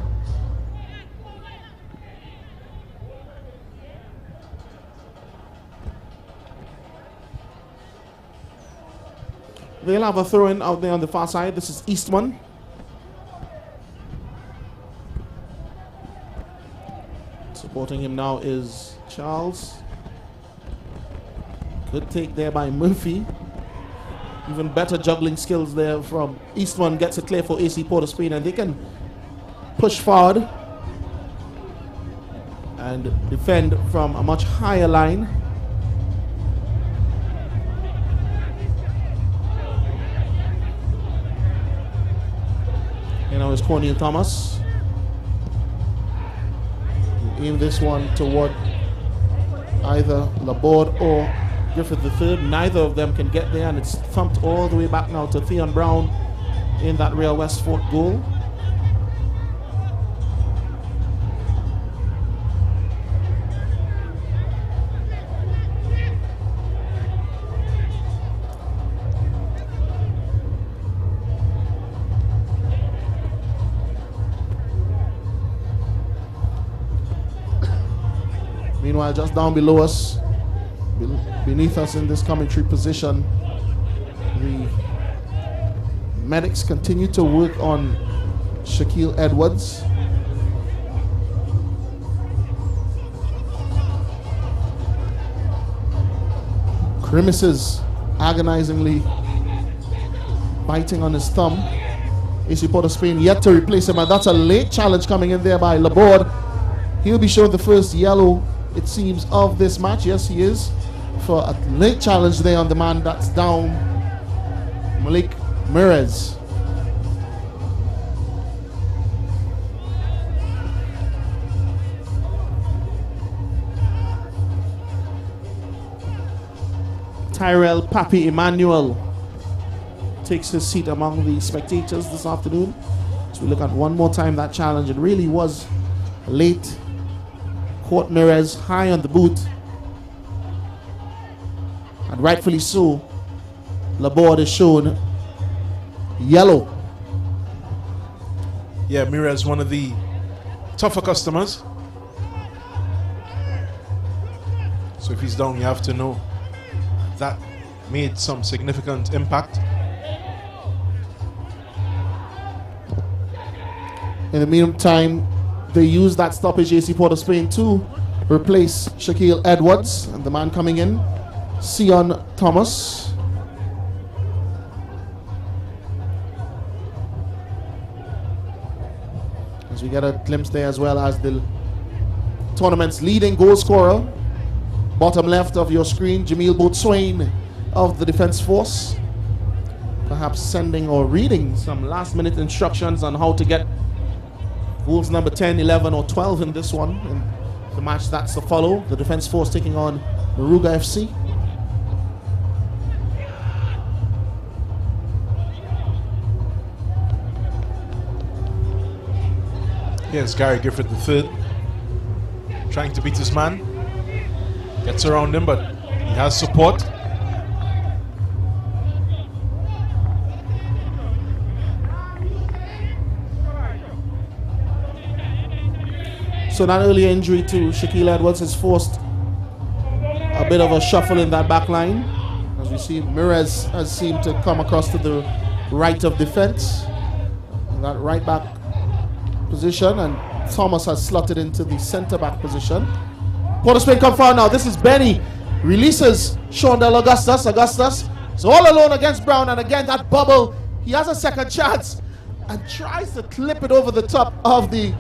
They'll have a throw-in out there on the far side. This is Eastman. Supporting him now is Charles. Good take there by Murphy. Even better juggling skills there from Eastman. Gets it clear for AC Port of Spain, and they can push forward and defend from a much higher line. And now it's Cornel Thomas. Aim this one toward either Laborde or Griffith III. Neither of them can get there, and it's thumped all the way back now to Theon Brown in that Real Westford goal. Meanwhile, just down below us, beneath us in this commentary position, the medics continue to work on Shaquille Edwards. Grimaces agonizingly biting on his thumb. AC Port of Spain yet to replace him, and that's a late challenge coming in there by Laborde. He'll be shown the first yellow, it seems, of this match. Yes, he is, for a late challenge there on the man that's down, Malik Mirez. Tyrell Papi Emmanuel takes his seat among the spectators this afternoon. So we look at one more time that challenge. It really was late. Caught Mirez high on the boot, and rightfully so. Laborde is shown yellow. Yeah, Mirez, one of the tougher customers. So if he's down, you have to know that made some significant impact. In the meantime, they use that stoppage, AC Port of Spain, to replace Shaquille Edwards, and the man coming in, Sion Thomas. As we get a glimpse there, as well as the tournament's leading goal scorer, bottom left of your screen, Jamil Boatswain of the Defense Force, perhaps sending or reading some last-minute instructions on how to get goals number 10, 11, or 12 in this one, in the match that's to follow. The Defense Force taking on Maruga FC. Here's Gary Griffith III, trying to beat his man. Gets around him, but he has support. So that early injury to Shaquille Edwards has forced a bit of a shuffle in that back line. As we see, Mirez has seemed to come across to the right of defense, in that right back position, and Thomas has slotted into the center back position. Port of Spain come forward now. This is Benny. Releases Shondell Augustus. Augustus is all alone against Brown, and again that bubble. He has a second chance and tries to clip it over the top of the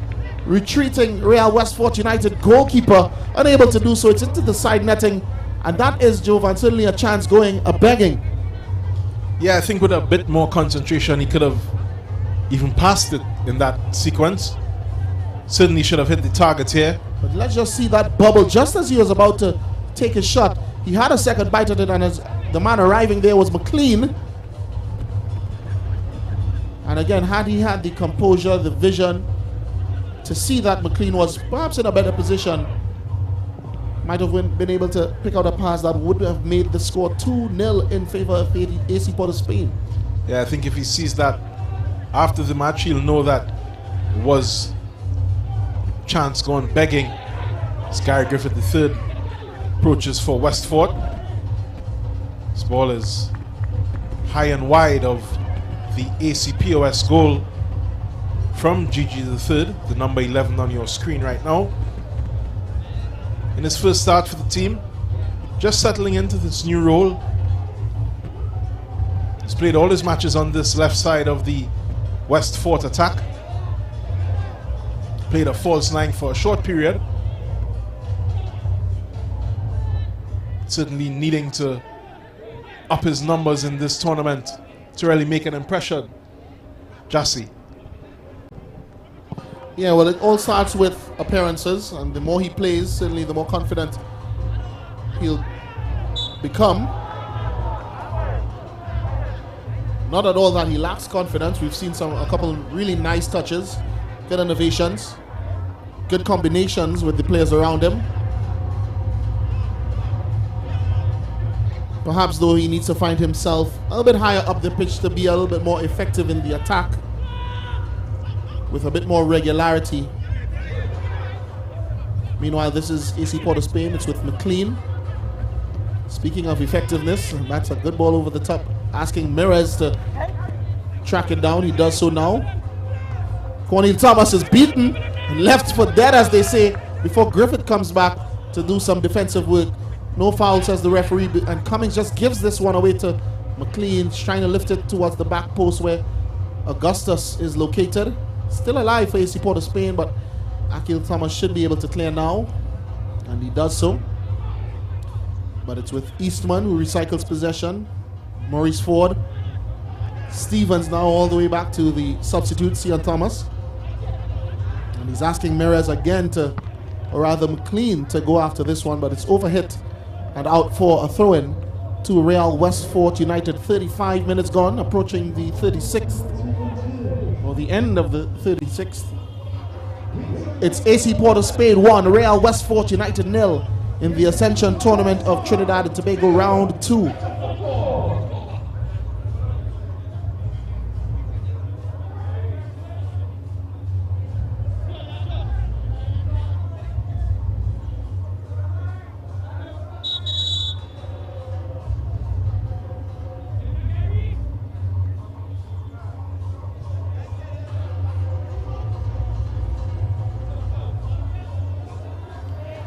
retreating Real Westford United goalkeeper, unable to do so. It's into the side netting, and that is, Jovan, certainly a chance going a-begging. Yeah, I think with a bit more concentration, he could have even passed it in that sequence. Certainly should have hit the target here. But let's just see that bubble. Just as he was about to take his shot, he had a second bite at it, and as the man arriving there was McLean. And again, had he had the composure, the vision, to see that McLean was perhaps in a better position might have been able to pick out a pass that would have made the score 2-0 in favor of AC Port of Spain. Yeah, I think if he sees that after the match, he'll know that it was chance gone begging. As Gary Griffith III approaches for Westford. This ball is high and wide of the AC POS goal from Gigi III, the number 11 on your screen right now. In his first start for the team, just settling into this new role. He's played all his matches on this left side of the West Fort attack. Played a false nine for a short period. Certainly needing to up his numbers in this tournament to really make an impression. Jassy. Yeah, well, it all starts with appearances, and the more he plays, certainly the more confident he'll become. Not at all that he lacks confidence. We've seen a couple really nice touches, good innovations, good combinations with the players around him. Perhaps, though, he needs to find himself a little bit higher up the pitch to be a little bit more effective in the attack, with a bit more regularity. Meanwhile, this is AC Port of Spain. It's with McLean. Speaking of effectiveness, that's a good ball over the top, asking Mirez to track it down. He does so now. Cornel Thomas is beaten and left for dead, as they say, before Griffith comes back to do some defensive work. No foul, says the referee, and Cummings just gives this one away to McLean. He's trying to lift it towards the back post where Augustus is located. Still alive for AC Port of Spain, but Akil Thomas should be able to clear now, and he does so. But it's with Eastman, who recycles possession. Maurice Ford. Stevens now all the way back to the substitute, Cian Thomas. And he's asking Mirez again or rather McLean, to go after this one, but it's overhit and out for a throw-in to Real West Fort United. 35 minutes gone, approaching the 36th, or the end of the 36th. It's AC Port of Spain 1, Real West Fort United 0 in the Ascension Tournament of Trinidad and Tobago Round 2.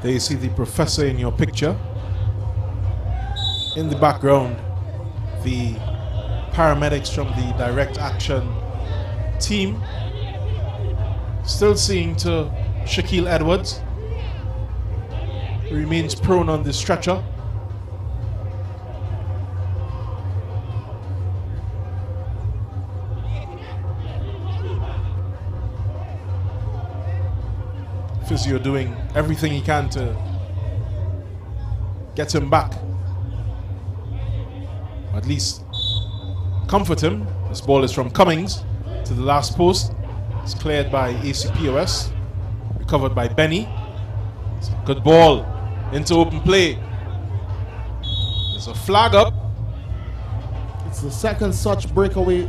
There you see the professor in your picture. In the background, the paramedics from the direct action team. Still seeing to Shaquille Edwards, who remains prone on the stretcher. Physio doing everything he can to get him back, or at least comfort him. This ball is from Cummings to the last post. It's cleared by AC POS, recovered by Benny. It's a good ball into open play. There's a flag up. It's the second such breakaway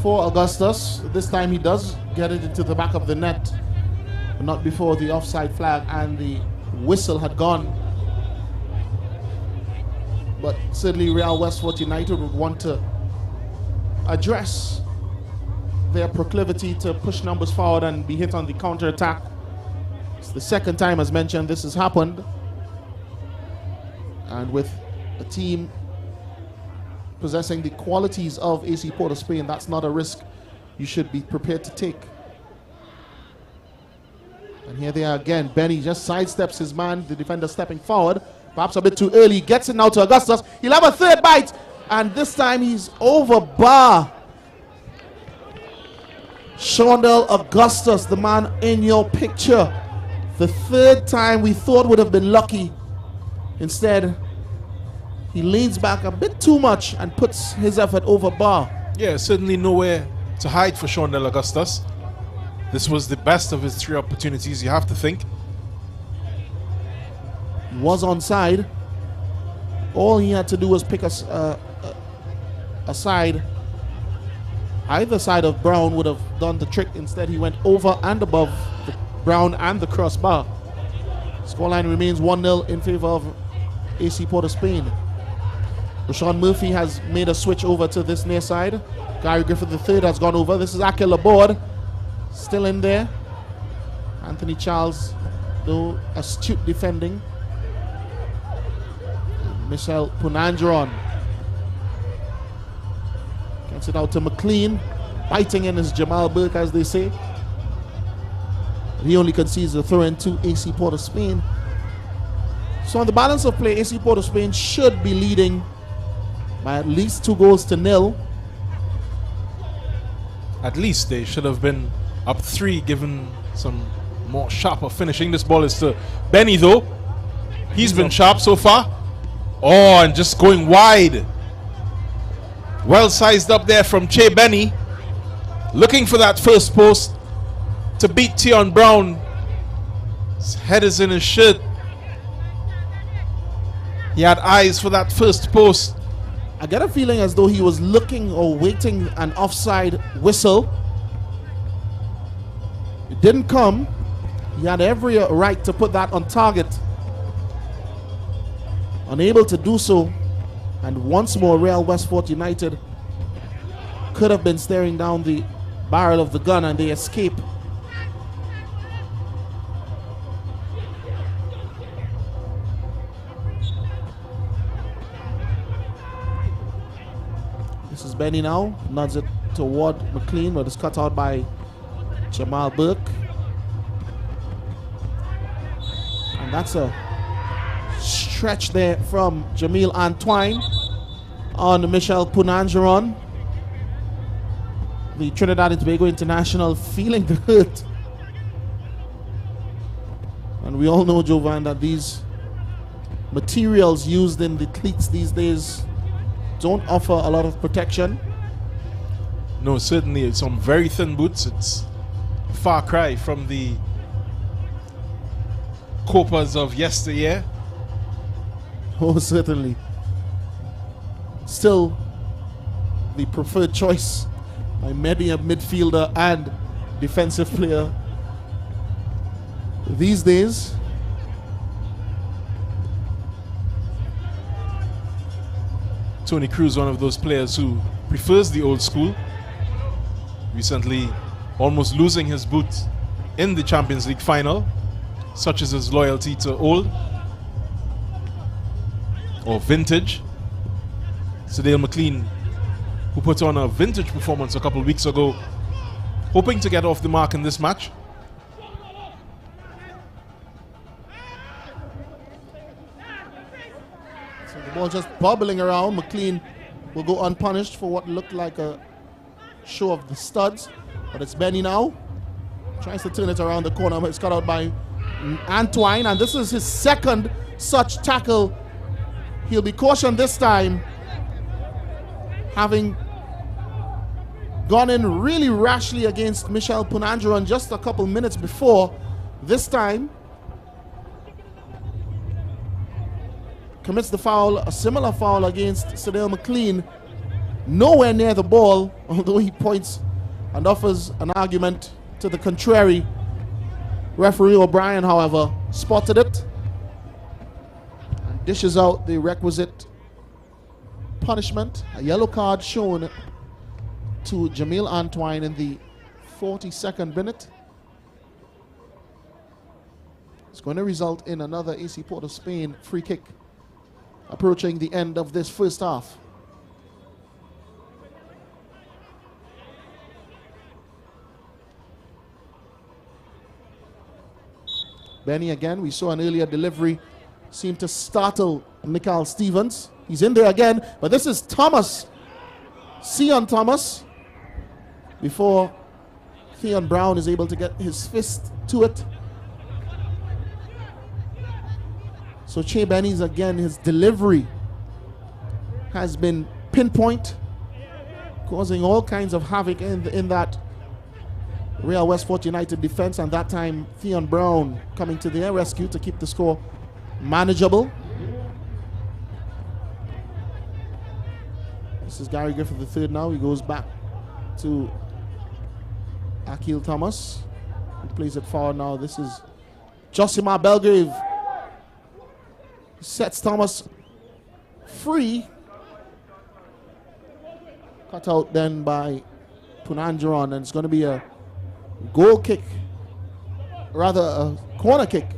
for Augustus. This time he does get it into the back of the net, but not before the offside flag and the whistle had gone. But certainly Real West Fort United would want to address their proclivity to push numbers forward and be hit on the counter-attack. It's the second time, as mentioned, this has happened. And with a team possessing the qualities of AC Port of Spain, that's not a risk you should be prepared to take. And here they are again. Benny just sidesteps his man, the defender stepping forward, perhaps a bit too early. Gets it now to Augustus. He'll have a third bite, and this time he's over bar. Shondell Augustus, the man in your picture. The third time we thought would have been lucky. Instead, he leans back a bit too much and puts his effort over bar. Yeah, certainly nowhere to hide for Shondell Augustus. This was the best of his three opportunities, you have to think. was onside. All he had to do was pick a side. Either side of Brown would have done the trick. Instead, he went over and above the Brown and the crossbar. Scoreline remains 1-0 in favor of AC Port of Spain. Rashawn Murphy has made a switch over to this near side. Gary Griffith III has gone over. This is Akil Laborde, still in there. Anthony Charles, though, astute defending. Michel Punandron gets it out to McLean, biting in his Jamal Burke, as they say. He only concedes the throw in to AC Port of Spain. So on the balance of play, AC Port of Spain should be leading by at least 2-0. At least they should have been up 3, given some more sharper finishing. This ball is to Benny, though. He's been sharp so far. Oh, and just going wide. Well sized up there from Che Benny. Looking for that first post to beat Tion Brown. His head is in his shirt. He had eyes for that first post. I get a feeling as though he was looking or waiting an offside whistle. It didn't come. He had every right to put that on target. Unable to do so, and once more Real Westport United could have been staring down the barrel of the gun, and they escape. This is Benny now, nods it toward McLean, but it's cut out by Jamal Burke. And that's a stretch there from Jamil Antoine on Michel Punandron. The Trinidad and Tobago international feeling the hurt. And we all know, Jovan, that these materials used in the cleats these days don't offer a lot of protection. No, certainly it's some very thin boots. It's a far cry from the Copas of yesteryear. Oh, certainly. Still the preferred choice by many a midfielder and defensive player these days. Tony Cruz, one of those players who prefers the old school, recently almost losing his boot in the Champions League final. Such is his loyalty to old or vintage. Sadale McLean, who put on a vintage performance a couple of weeks ago, hoping to get off the mark in this match. So the ball just bubbling around. McLean will go unpunished for what looked like a show of the studs, but it's Benny now. Tries to turn it around the corner, but it's cut out by Antoine, and this is his second such tackle. He'll be cautioned this time, having gone in really rashly against Michel Punandron just a couple minutes before. This time commits the foul, a similar foul against Sadale McLean, nowhere near the ball, although he points and offers an argument to the contrary. Referee O'Brien, however, spotted it and dishes out the requisite punishment. A yellow card shown to Jamil Antoine in the 42nd minute. It's going to result in another AC Port of Spain free kick approaching the end of this first half. Benny again, we saw an earlier delivery, seemed to startle Mikhail Stevens. He's in there again, but this is Thomas, Sion Thomas, before Theon Brown is able to get his fist to it. So Che Benny's again, his delivery has been pinpoint, causing all kinds of havoc in that Real Westport United defense, and that time Theon Brown coming to their rescue to keep the score manageable. This is Gary Griffith III now. He goes back to Akil Thomas. He plays it forward now. This is Josimar Belgrave. Sets Thomas free. Cut out then by Punanjaran, and it's going to be a goal kick, rather a corner kick.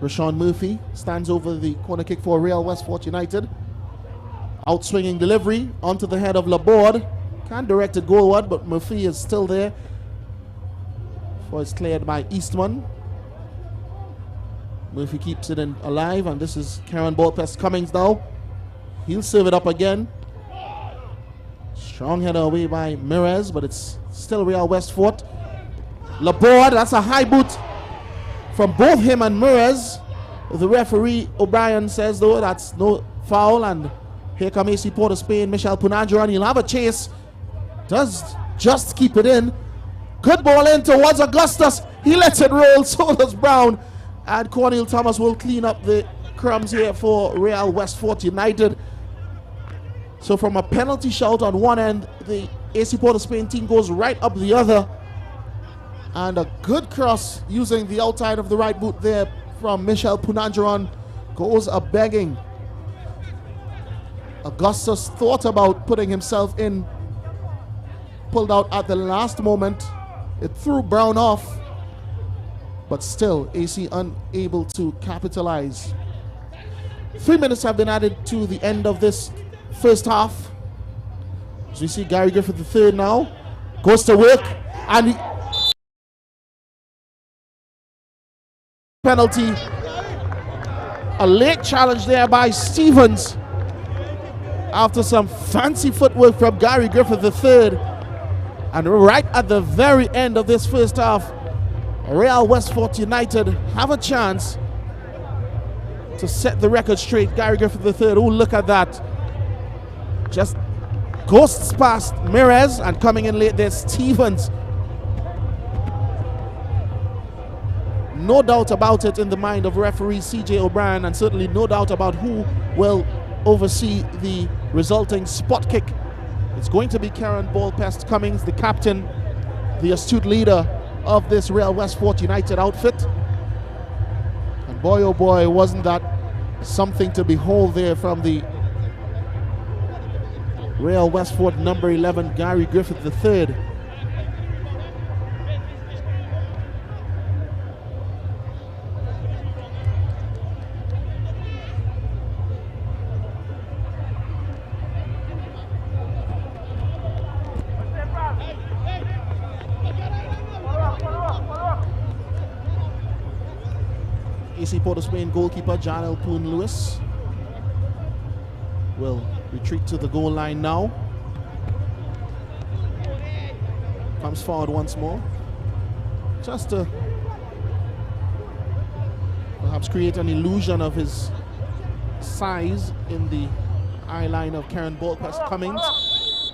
Rashawn Murphy stands over the corner kick for Real Westport United. Outswinging delivery onto the head of Laborde. Can't direct it goalward, but Murphy is still there. For it's cleared by Eastman. Murphy keeps it alive, and this is Karen Ballpest Cummings now. He'll serve it up again. Strong header away by Mirez, but it's still Real Westport. Laborde, that's a high boot from both him and Mirez. The referee O'Brien says though that's no foul, and here come AC Port of Spain, Michel Punanjaran. He'll have a chase. Does just keep it in. Good ball in towards Augustus. He lets it roll. So does Brown. And Cornel Thomas will clean up the crumbs here for Real Westport United. So from a penalty shout on one end, the AC Port of Spain team goes right up the other. And a good cross using the outside of the right boot there from Michel Punanjaran goes a begging. Augustus thought about putting himself in, pulled out at the last moment. It threw Brown off, but still AC unable to capitalize. 3 minutes have been added to the end of this first half. As we see Gary Griffith III now goes to work, and he penalty. A late challenge there by Stevens after some fancy footwork from Gary Griffith III. And right at the very end of this first half, Real Westport United have a chance to set the record straight. Gary Griffith III, oh look at that. Just ghosts past Mirez, and coming in late there's Stevens. No doubt about it in the mind of referee CJ O'Brien, and certainly no doubt about who will oversee the resulting spot kick. It's going to be Karen Ballpest Cummings, the captain, the astute leader of this Real Westport United outfit. And boy oh boy, wasn't that something to behold there from the Real Westport number 11, Gary Griffith III. AC Port of Spain goalkeeper Janelle Poon-Lewis will retreat to the goal line now. Comes forward once more, just to perhaps create an illusion of his size in the eye line of Karen Ballpest Cummings,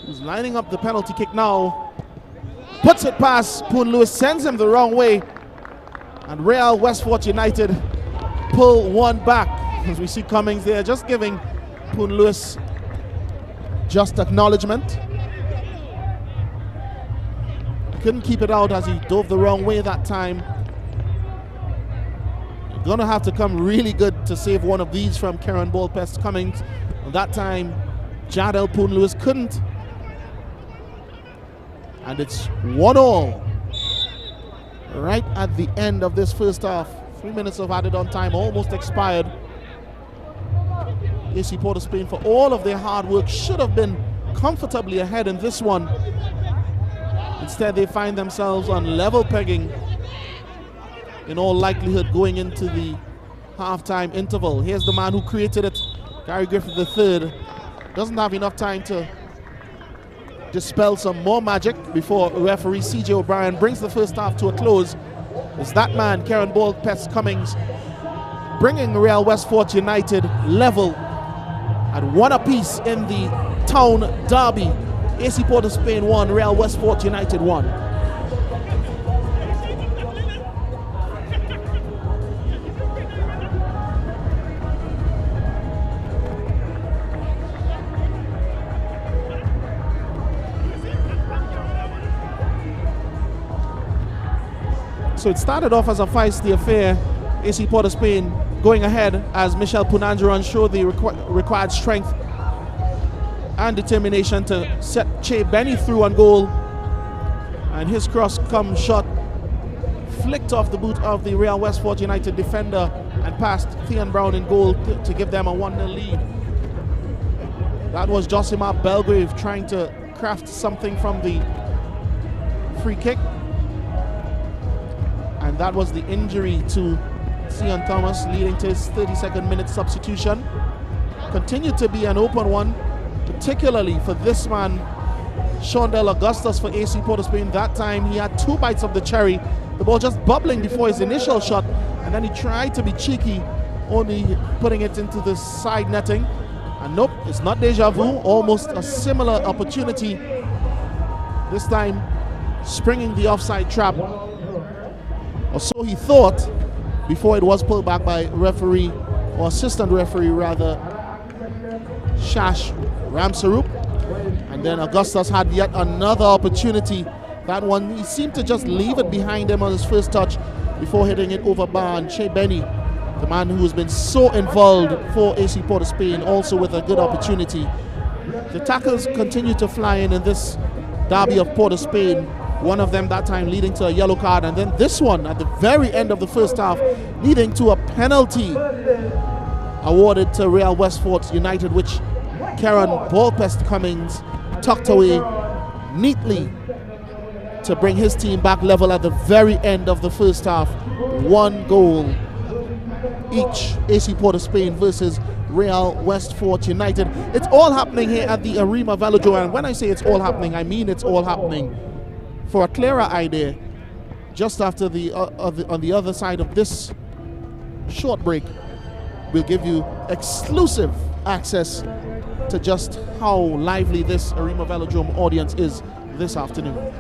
who's lining up the penalty kick now. Puts it past Poon-Lewis, sends him the wrong way, and Real Westport United pull one back. As we see Cummings there just giving Poon-Lewis just acknowledgement. Couldn't keep it out as he dove the wrong way that time. You're gonna have to come really good to save one of these from Karen Ballpest Cummings. And that time Jadel Poon-Lewis couldn't. And it's 1-1 right at the end of this first half. 3 minutes of added on time almost expired. AC Port of Spain, for all of their hard work, should have been comfortably ahead in this one. Instead, they find themselves on level pegging, in all likelihood, going into the halftime interval. Here's the man who created it, Gary Griffith III. Doesn't have enough time to dispel some more magic before referee CJ O'Brien brings the first half to a close. It's that man, Karen Ball Pest Cummings, bringing Real Westport United level at 1 apiece in the town derby. AC Port of Spain 1, Real Westport United 1. So it started off as a feisty affair. AC Port of Spain going ahead as Michel Punanjaran showed the required strength and determination to set Che Benny through on goal. And his cross comes shot, flicked off the boot of the Real Westport United defender and past Theon Brown in goal to give them a 1-0 lead. That was Josimar Belgrave trying to craft something from the free kick. And that was the injury to Sion Thomas, leading to his 32nd minute substitution. Continued to be an open one, particularly for this man, Sean Del Augustus for AC Port of Spain. That time he had 2 bites of the cherry. The ball just bubbling before his initial shot, and then he tried to be cheeky, only putting it into the side netting. And nope, it's not deja vu, almost a similar opportunity. This time springing the offside trap. Or so he thought, before it was pulled back by referee, or assistant referee rather, Shash Ramsarup. And then Augustus had yet another opportunity. That one, he seemed to just leave it behind him on his first touch before hitting it over bar. And Che Benny, the man who has been so involved for AC Port of Spain, also with a good opportunity. The tackles continue to fly in this derby of Port of Spain. One of them that time leading to a yellow card, and then this one at the very end of the first half leading to a penalty awarded to Real Westport United, which Karen Ball Pest Cummings tucked away neatly to bring his team back level at the very end of the first half. 1 goal each, AC Port of Spain versus Real Westport United. It's all happening here at the Arima Velodrome, and when I say it's all happening, I mean it's all happening. For a clearer idea, just after on the other side of this short break, we'll give you exclusive access to just how lively this Arima Velodrome audience is this afternoon.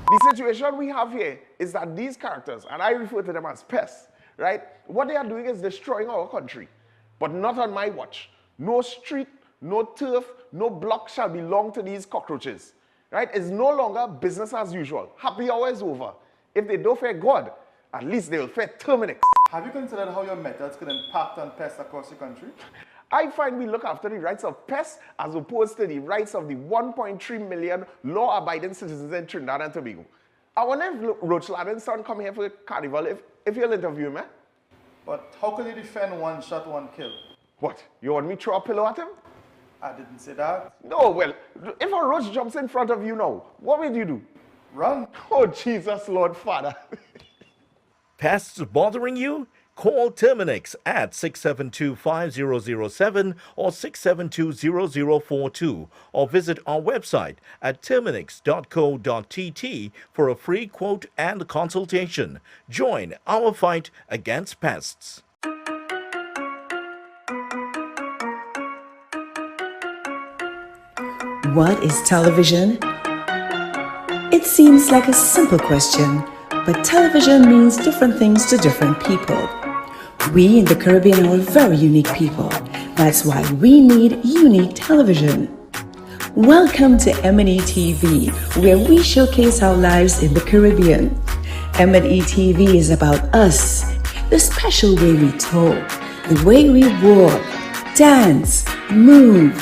The situation we have here is that these characters, and I refer to them as pests, right? What they are doing is destroying our country, but not on my watch. No street, no turf, no block shall belong to these cockroaches. right? It's no longer business as usual. Happy hour is over. If they don't fear God, at least they will fear Terminix. Have you considered how your methods could impact on pests across the country? I find we look after the rights of pests as opposed to the rights of the 1.3 million law-abiding citizens in Trinidad and Tobago. I wonder if Roach Ladden's son come here for the carnival, if you'll interview him, eh? But how can you defend one shot, one kill? What, you want me to throw a pillow at him? I didn't say that. No, well, if a roach jumps in front of you now, what will you do? Run. Oh, Jesus, Lord Father. Pests bothering you? Call Terminix at 672-5007 or 672-0042 or visit our website at terminix.co.tt for a free quote and consultation. Join our fight against pests. What is television? It seems like a simple question, but television means different things to different people. We in the Caribbean are very unique people. That's why we need unique television. Welcome to M&E TV, where we showcase our lives in the Caribbean. M&E TV is about us, the special way we talk, the way we walk, dance, move.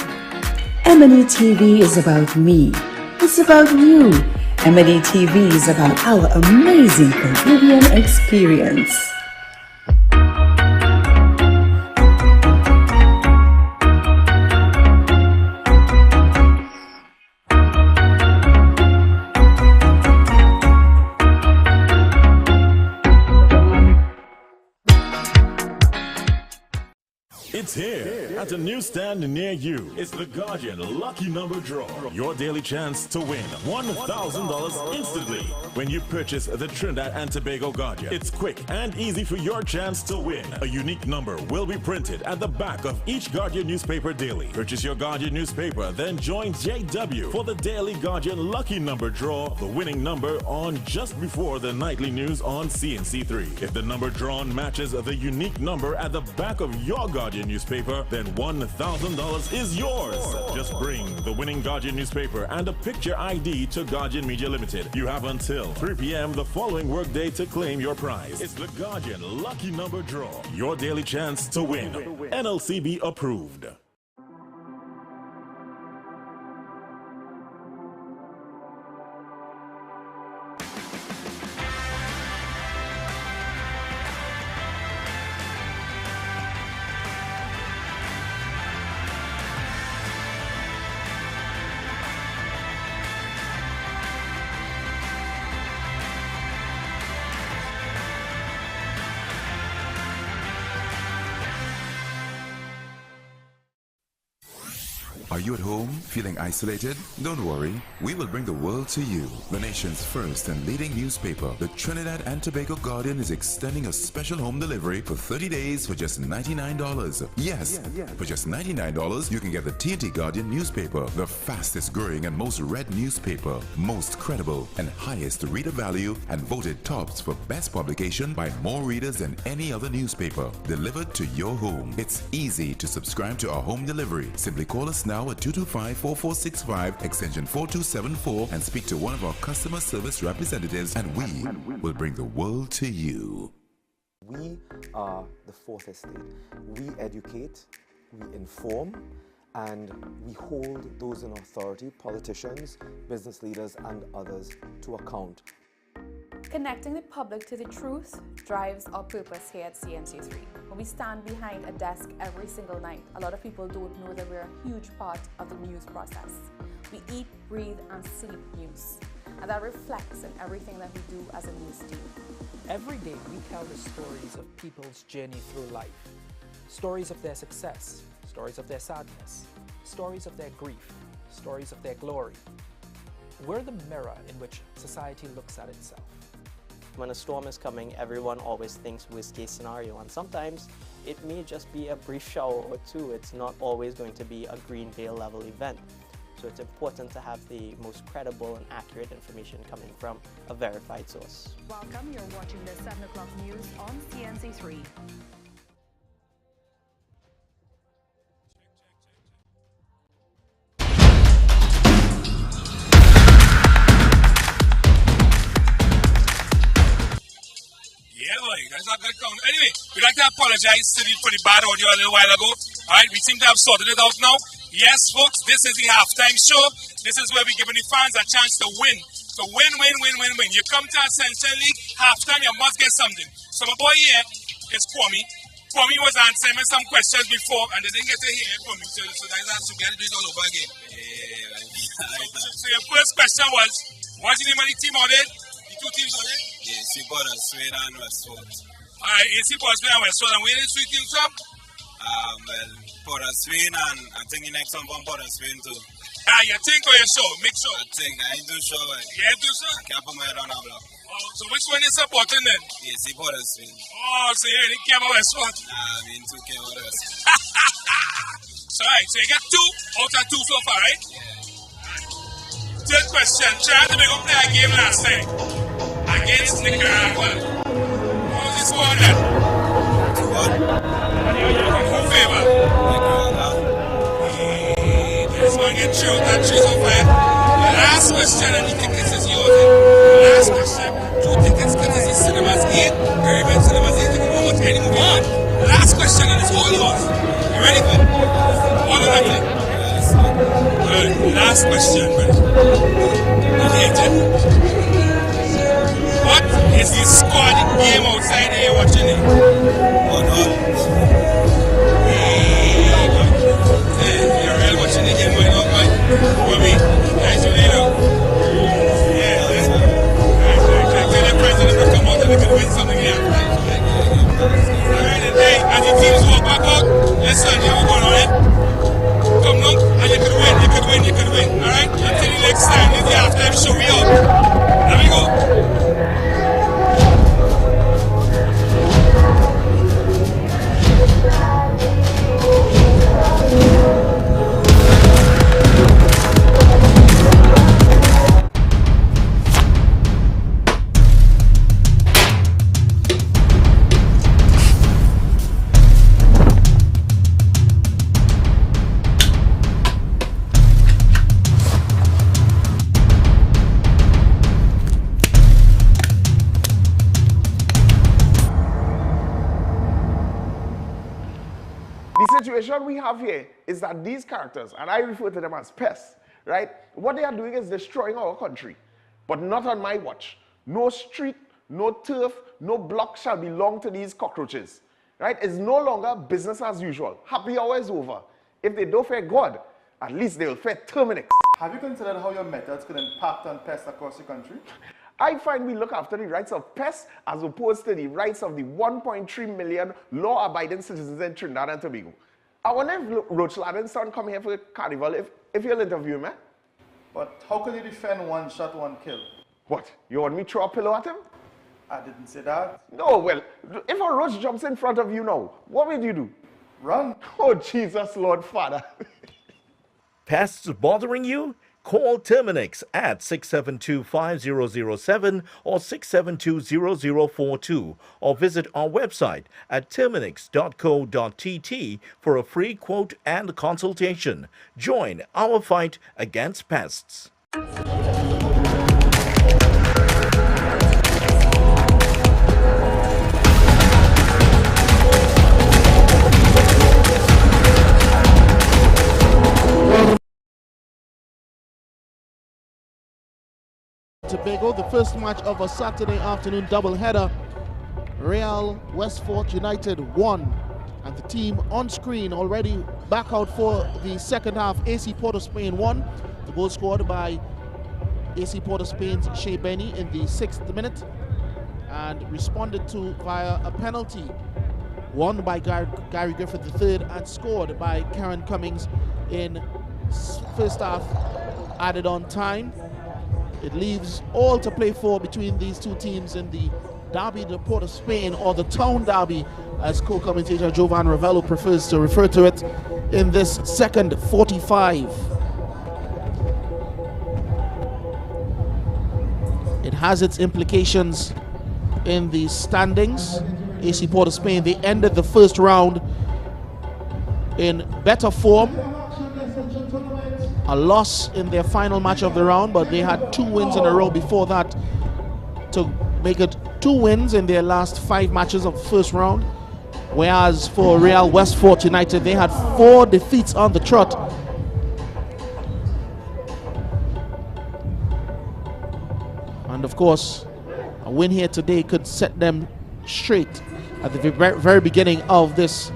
M&E TV is about me. It's about you. M&E TV is about our amazing Caribbean experience. It's here at a newsstand near you. It's the Guardian Lucky Number Draw. Your daily chance to win $1,000 instantly when you purchase the Trinidad and Tobago Guardian. It's quick and easy for your chance to win. A unique number will be printed at the back of each Guardian newspaper daily. Purchase your Guardian newspaper, then join JW for the daily Guardian Lucky Number Draw, the winning number on just before the nightly news on CNC3. If the number drawn matches the unique number at the back of your Guardian newspaper, then $1,000 is yours. Just bring the winning Guardian newspaper and a picture ID to Guardian Media Limited. You have until 3 p.m. the following workday to claim your prize. It's the Guardian Lucky Number Draw. Your daily chance to win. NLCB approved. Are you at home feeling isolated? Don't worry, we will bring the world to you. The nation's first and leading newspaper, the Trinidad and Tobago Guardian, is extending a special home delivery for 30 days for just $99. Yes, for just $99, you can get the TNT Guardian newspaper, the fastest growing and most read newspaper, most credible and highest reader value, and voted tops for best publication by more readers than any other newspaper, delivered to your home. It's easy to subscribe to our home delivery. Simply call us now at 225-4465 extension 4274 and speak to one of our customer service representatives, and we will bring the world to you. We are the fourth estate. We educate, we inform, and we hold those in authority, politicians, business leaders, and others, to account. Connecting the public to the truth drives our purpose here at CNC3. When we stand behind a desk every single night, a lot of people don't know that we're a huge part of the news process. We eat, breathe, and sleep news. And that reflects in everything that we do as a news team. Every day we tell the stories of people's journey through life. Stories of their success, stories of their sadness, stories of their grief, stories of their glory. We're the mirror in which society looks at itself. When a storm is coming, everyone always thinks worst case scenario, and sometimes it may just be a brief shower or two. It's not always going to be a green veil level event. So it's important to have the most credible and accurate information coming from a verified source. Welcome, you're watching the 7 o'clock news on CNC3. That's a good count. Anyway, we'd like to apologize for the bad audio a little while ago. Alright, we seem to have sorted it out now. Yes, folks, this is the halftime show. This is where we're giving the fans a chance to win. So win. You come to Ascension League, halftime, you must get something. So my boy here is Kwame. Kwame was answering me some questions before, and they didn't get to hear it from me. So that's to get to do it all over again. So your first question was, what's the name of the team out there? The two teams out there? Yeah, Deportivo and Westford. Alright, Deportivo and Westford. And where are the three teams from? Well, Deportivo and I think the next one from Deportivo too. You think or you sure? Make sure. I think. I ain't too sure. You ain't too sure? I can't put my head on a block. Oh, so which one is supporting then? Yeah, Deportivo. Oh, so you ain't care about Westford? Nah, I mean 2K about Westford. So alright, so you got 2 out of 2 so far, right? Yeah. Third question. Try to make up play a game last night against Nicaragua. What was the score then? 2-1. In who favor? Nicaragua. This one get through that 3 so far. Last question, and the tickets is yours. Last question. 2 tickets, courtesy Cinemas 8. Caribbean Cinemas 8. You can go watch any movie you want. Last question, and it's all yours. You ready for it? All or nothing? Good. Last question, brother. What is the score of the game outside here watching it? 1-1. You're real watching the game going on, boy. For me, nice to meet you. Yeah, tell your friends that they come out and they can win something here. Alright, and hey, as the teams walk back out, listen, you have going on it. Come on, and you could win. Alright, until the next time, this is the halftime show. We out. There we go. The situation we have here is that these characters, and I refer to them as pests, right? What they are doing is destroying our country, but not on my watch. No street, no turf, no block shall belong to these cockroaches, right? It's no longer business as usual. Happy hour is over. If they don't fear God, at least they will fear Terminix. Have you considered how your methods could impact on pests across the country? I find we look after the rights of pests as opposed to the rights of the 1.3 million law-abiding citizens in Trinidad and Tobago. I wonder if Roach Ladden's son come here for the carnival, if you'll interview him, eh? But how can you defend 1 shot, 1 kill? What, you want me to throw a pillow at him? I didn't say that. No, well, if a roach jumps in front of you now, what will you do? Run. Oh, Jesus, Lord Father. Pests bothering you? Call Terminix at 672-5007 or 672-0042 or visit our website at terminix.co.tt for a free quote and consultation. Join our fight against pests. Tobago, the first match of a Saturday afternoon doubleheader. Real Westford United won, and the team on screen already back out for the second half. AC Port of Spain won. The goal scored by AC Port of Spain's Shea Benny in the 6th minute and responded to via a penalty won by Gary Griffith III and scored by Karen Cummings in first half added on time. It leaves all to play for between these two teams in the Derby de Port of Spain, or the Town Derby, as co-commentator Jovan Ravello prefers to refer to it, in this second 45. It has its implications in the standings. AC Port of Spain, they ended the first round in better form. A loss in their final match of the round, but they had 2 wins in a row before that to make it 2 wins in their last 5 matches of the first round. Whereas for Real Westfort United, they had 4 defeats on the trot. And of course, a win here today could set them straight at the very beginning of this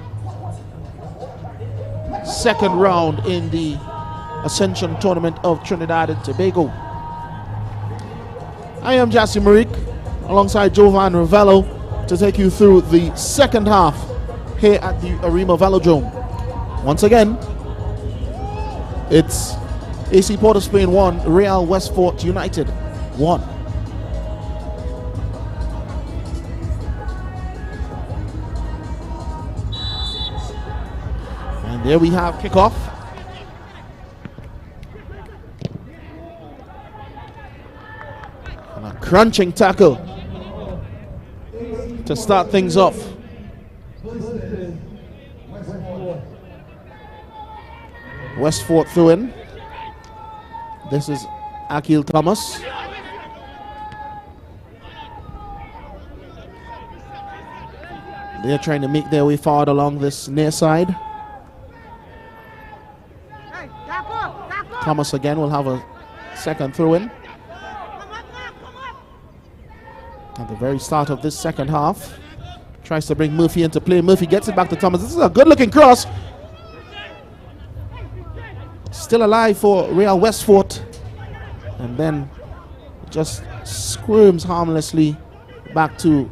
second round in the Ascension tournament of Trinidad and Tobago. I am Jassy Marik alongside Jovan Ravello to take you through the second half here at the Arima Velodrome. Once again, it's AC Port of Spain 1, Real Westfort United 1. And there we have kickoff. And a crunching tackle to start things off. Westfort through in. This is Akil Thomas. They're trying to make their way forward along this near side. Thomas again will have a second throw in. At the very start of this second half. Tries to bring Murphy into play. Murphy gets it back to Thomas. This is a good looking cross. Still alive for Real Westfort. And then just squirms harmlessly back to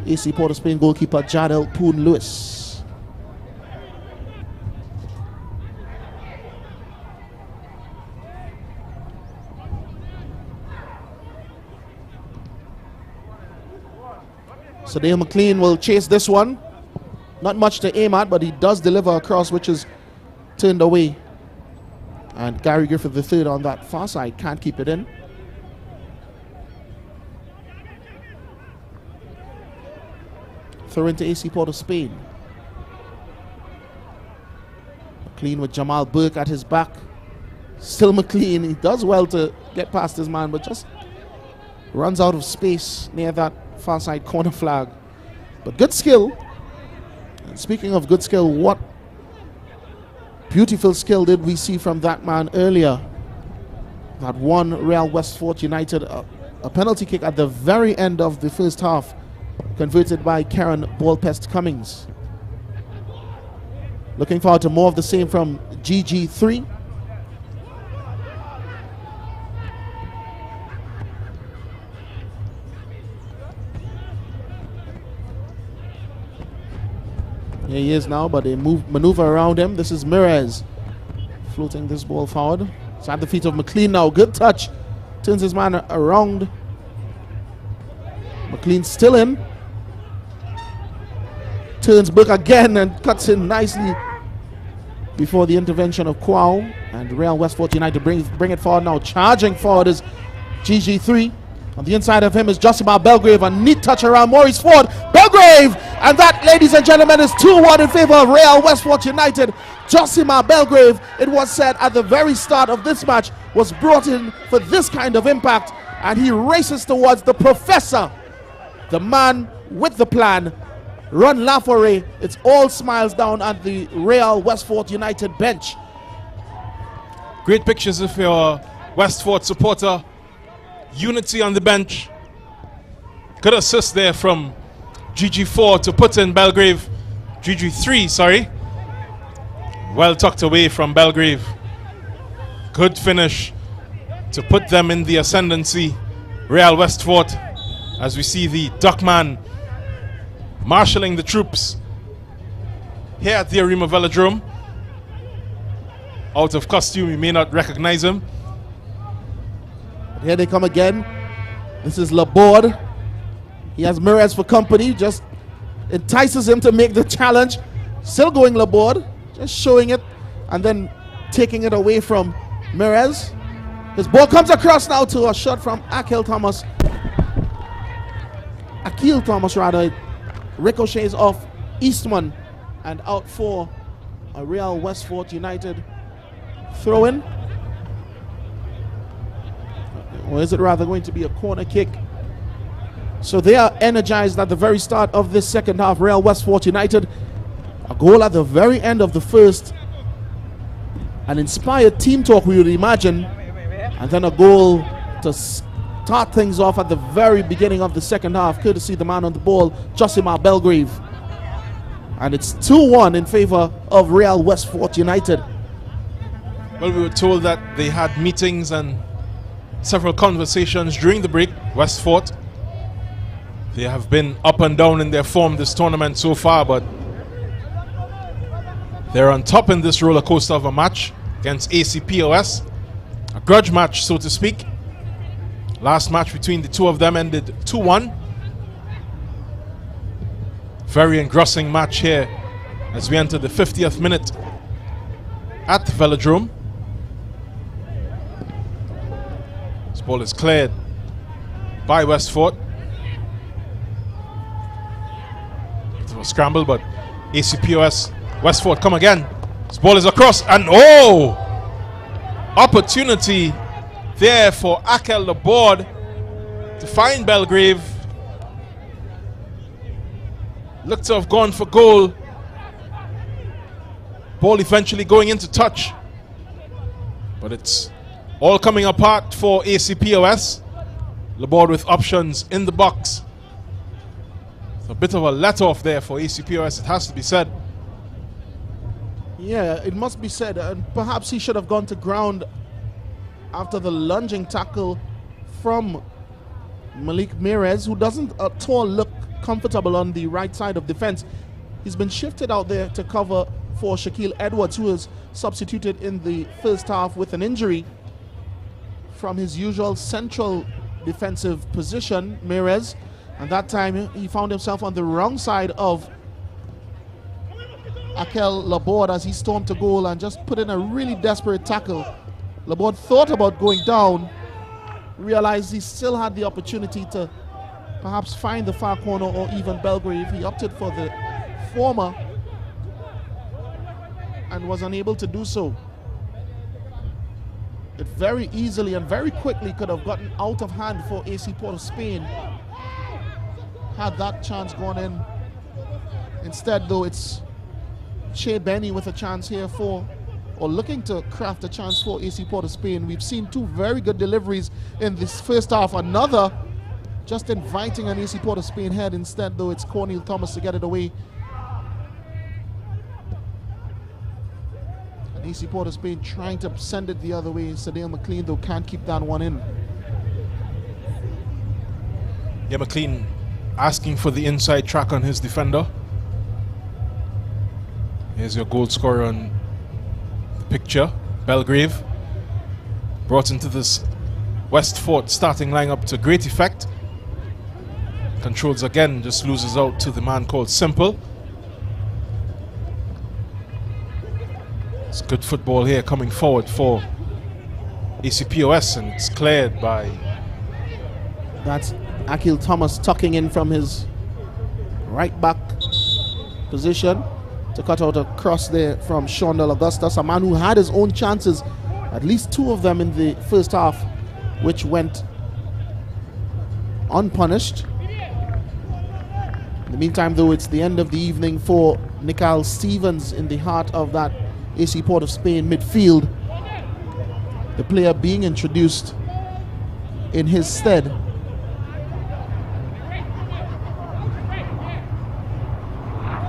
AC Port of Spain goalkeeper Jadel Poon Lewis. So Dale McLean will chase this one. Not much to aim at, but he does deliver a cross which is turned away. And Gary Griffith III on that far side can't keep it in. Throw into AC Port of Spain. McLean with Jamal Burke at his back. Still McLean. He does well to get past his man, but just runs out of space near that far side corner flag. But good skill. And speaking of good skill, what beautiful skill did we see from that man earlier? That one Real Westfort United, a penalty kick at the very end of the first half, converted by Karen Ballpest Cummings. Looking forward to more of the same from GG3. Here he is now, but they maneuver around him. This is Mirez floating this ball forward. It's at the feet of McLean now. Good touch. Turns his man around. McLean still in. Turns Burke again and cuts in nicely before the intervention of Kwao. And Real Westfort United bring it forward now. Charging forward is GG3. On the inside of him is Josimar Belgrave. A neat touch around Maurice Ford. Belgrave! And that, ladies and gentlemen, is 2-1 in favor of Real Westfort United. Josimar Belgrave, it was said at the very start of this match, was brought in for this kind of impact. And he races towards the professor, the man with the plan. Run Laforet. It's all smiles down at the Real Westfort United bench. Great pictures of your Westfort supporter. Unity on the bench. Good assist there from GG4 to put in Belgrave. GG3, sorry. Well tucked away from Belgrave. Good finish to put them in the ascendancy. Real Westfort, as we see the Duckman marshalling the troops here at the Arima Velodrome. Out of costume, you may not recognize him. Here they come again. This is Laborde. He has Mirez for company. Just entices him to make the challenge. Still going Laborde. Just showing it. And then taking it away from Mirez. His ball comes across now to a shot from Akil Thomas. Akil Thomas rather. It ricochets off Eastman. And out for a Real Westfort United throw-in. Or is it rather going to be a corner kick? So they are energized at the very start of this second half. Real Westport United, a goal at the very end of the first. An inspired team talk, we would imagine. And then a goal to start things off at the very beginning of the second half, courtesy the man on the ball, Josimar Belgrave. And it's 2-1 in favor of Real Westport United. Well, we were told that they had meetings and several conversations during the break. Westport, they have been up and down in their form this tournament so far, but they're on top in this roller coaster of a match against ACPOS. A grudge match, so to speak. Last match between the two of them ended 2-1. Very engrossing match here as we enter the 50th minute at the Velodrome. This ball is cleared by Westport. It was scrambled, but ACPOS, Westport come again. This ball is across, and oh! Opportunity there for Akel Laborde to find Belgrave. Looked to have gone for goal. Ball eventually going into touch. But it's all coming apart for ACPOS. Laborde with options in the box. It's a bit of a let-off there for ACPOS, it has to be said. Yeah, it must be said. And perhaps he should have gone to ground after the lunging tackle from Malik Mirez, who doesn't at all look comfortable on the right side of defense. He's been shifted out there to cover for Shaquille Edwards, who was substituted in the first half with an injury from his usual central defensive position, Mirez. And that time he found himself on the wrong side of Akel Laborde as he stormed to goal and just put in a really desperate tackle. Laborde thought about going down, realized he still had the opportunity to perhaps find the far corner or even Belgrave. He opted for the former and was unable to do so. It very easily and very quickly could have gotten out of hand for AC Port of Spain had that chance gone in. Instead, though, it's Shea Benny with a chance here for, or looking to craft a chance for AC Port of Spain. We've seen two very good deliveries in this first half. Another just inviting an AC Port of Spain head. Instead, though, it's Cornel Thomas to get it away. And AC Port of Spain trying to send it the other way. Sadale McLean, though, can't keep that one in. Yeah, McLean asking for the inside track on his defender. Here's your goal scorer on the picture, Belgrave. Brought into this Westport starting lineup to great effect. Controls again, just loses out to the man called Simple. It's good football here coming forward for ACPOS, and it's cleared by... That's Akil Thomas tucking in from his right back position to cut out a cross there from Sean Del Augustus, a man who had his own chances, at least two of them in the first half, which went unpunished. In the meantime, though, it's the end of the evening for Nikal Stevens in the heart of that AC Port of Spain midfield. The player being introduced in his stead.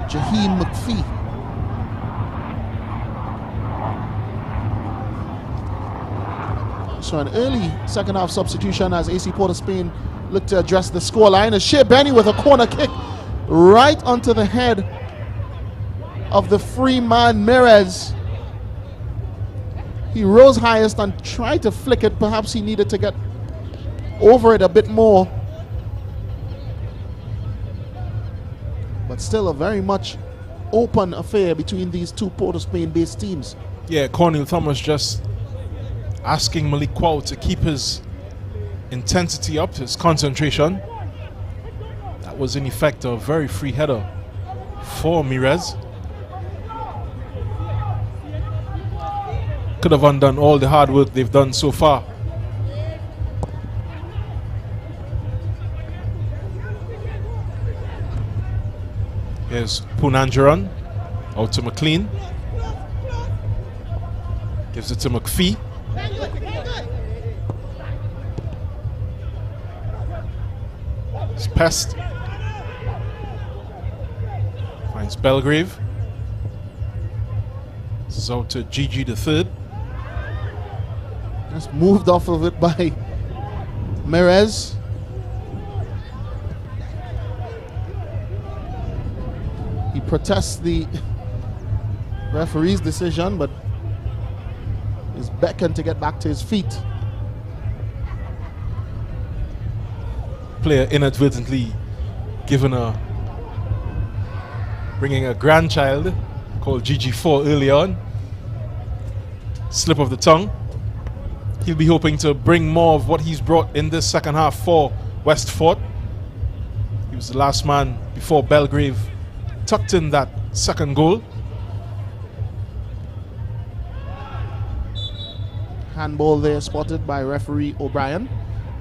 Jaheem McPhee. So an early second half substitution as AC Port of Spain looked to address the scoreline. As Shea Benny with a corner kick right onto the head of the free man Mirez. He rose highest and tried to flick it. Perhaps he needed to get over it a bit more. But still a very much open affair between these two Port of Spain based teams. Yeah, Cornel Thomas just asking Malik Kwao to keep his intensity up, his concentration. That was in effect a very free header for Mirez. Could have undone all the hard work they've done so far. Here's Punanjaran out to McLean. Gives it to McPhee. It's Pest. Finds Belgrave. This is out to Gigi the third. Just moved off of it by Merez. He protests the referee's decision, but is beckoned to get back to his feet. Player inadvertently bringing a grandchild called GG4 early on. Slip of the tongue. He'll be hoping to bring more of what he's brought in this second half for Westford. He was the last man before Belgrave tucked in that second goal. Handball there spotted by referee O'Brien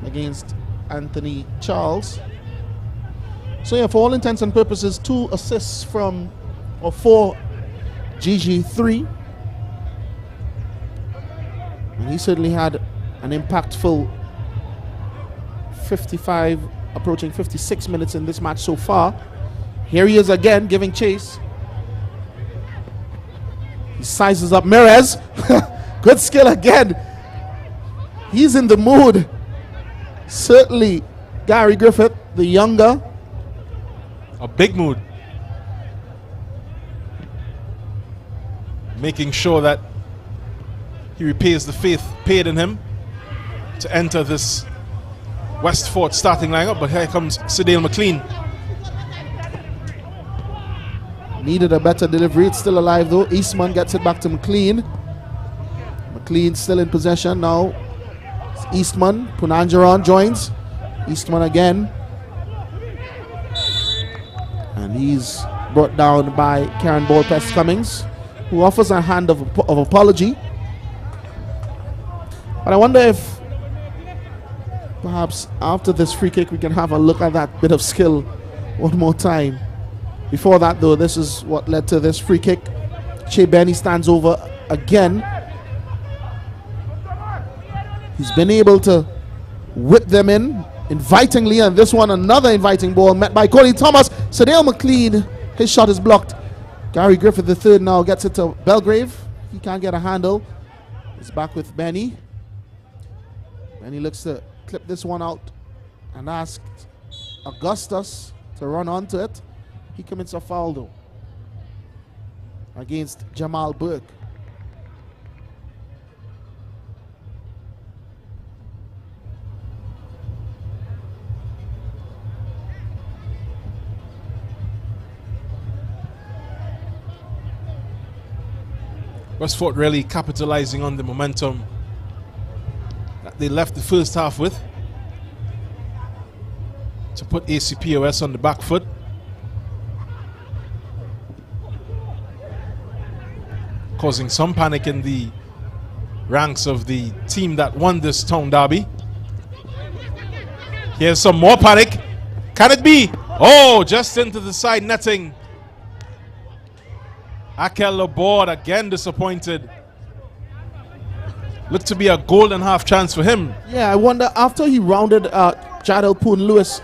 against Anthony Charles. So yeah, for all intents and purposes, 2 assists for GG3. And he certainly had an impactful 55, approaching 56 minutes in this match so far. Here he is again, giving chase. He sizes up Merez. Good skill again. He's in the mood. Certainly, Gary Griffith, the younger. A big mood. Making sure that he repays the faith paid in him to enter this Westford starting lineup. But here comes Cedale McLean. Needed a better delivery. It's still alive though. Eastman gets it back to McLean. McLean still in possession now. It's Eastman. Punanjaran joins. Eastman again. And he's brought down by Karen Ball Pest Cummings, who offers a hand of apology. But I wonder if perhaps after this free kick we can have a look at that bit of skill one more time. Before that though, this is what led to this free kick. Che Benny stands over again. He's been able to whip them in invitingly, and this one another inviting ball met by Cody Thomas. Cedale McLean, his shot is blocked. Gary Griffith III now gets it to Belgrave. He can't get a handle. He's back with Benny. Benny looks to clip this one out and asked Augustus to run onto it. He commits a foul though against Jamal Burke. Westford really capitalizing on the momentum that they left the first half with to put ACPOS on the back foot. Causing some panic in the ranks of the team that won this town derby. Here's some more panic. Can it be? Oh, just into the side netting. Akel Laborde again disappointed. Looked to be a golden half chance for him. Yeah, I wonder after he rounded Jadel Poon Lewis,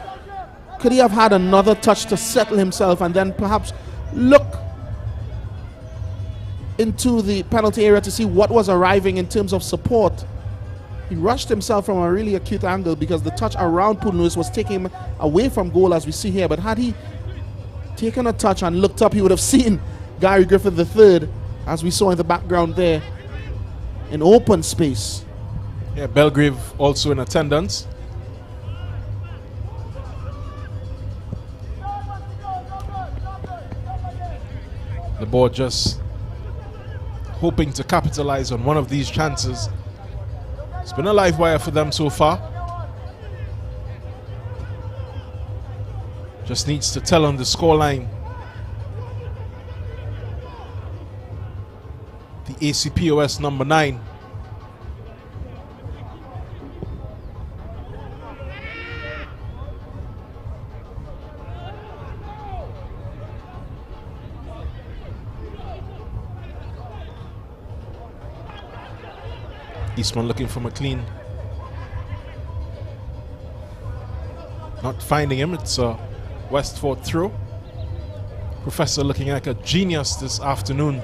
could he have had another touch to settle himself and then perhaps look into the penalty area to see what was arriving in terms of support? He rushed himself from a really acute angle because the touch around Poon Lewis was taking him away from goal, as we see here. But had he taken a touch and looked up, he would have seen Gary Griffith III, as we saw in the background there, in open space. Yeah, Belgrave also in attendance. The board just hoping to capitalize on one of these chances. It's been a live wire for them so far. Just needs to tell on the scoreline. The ACPOS number 9. Eastman looking for McLean. Not finding him. It's a Westford throw. Professor looking like a genius this afternoon.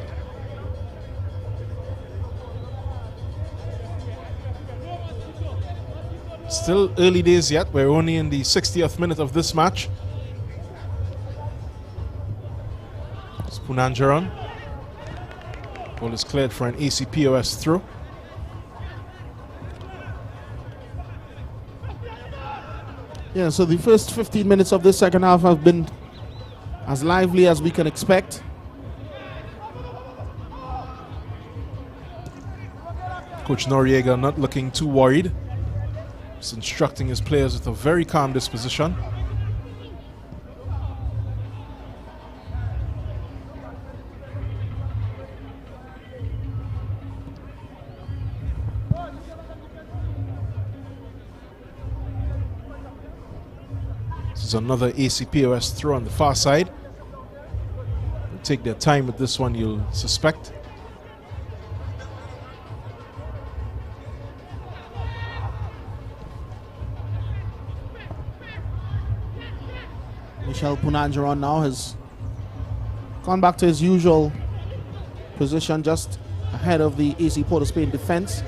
Still early days yet. We're only in the 60th minute of this match. It's Punanjaran. Ball is cleared for an AC POS throw. Yeah, so the first 15 minutes of this second half have been as lively as we can expect. Coach Noriega not looking too worried. He's instructing his players with a very calm disposition. This is another ACPOS throw on the far side. They'll take their time with this one, you'll suspect. Michel Punanjaran now has gone back to his usual position just ahead of the AC Port of Spain defense.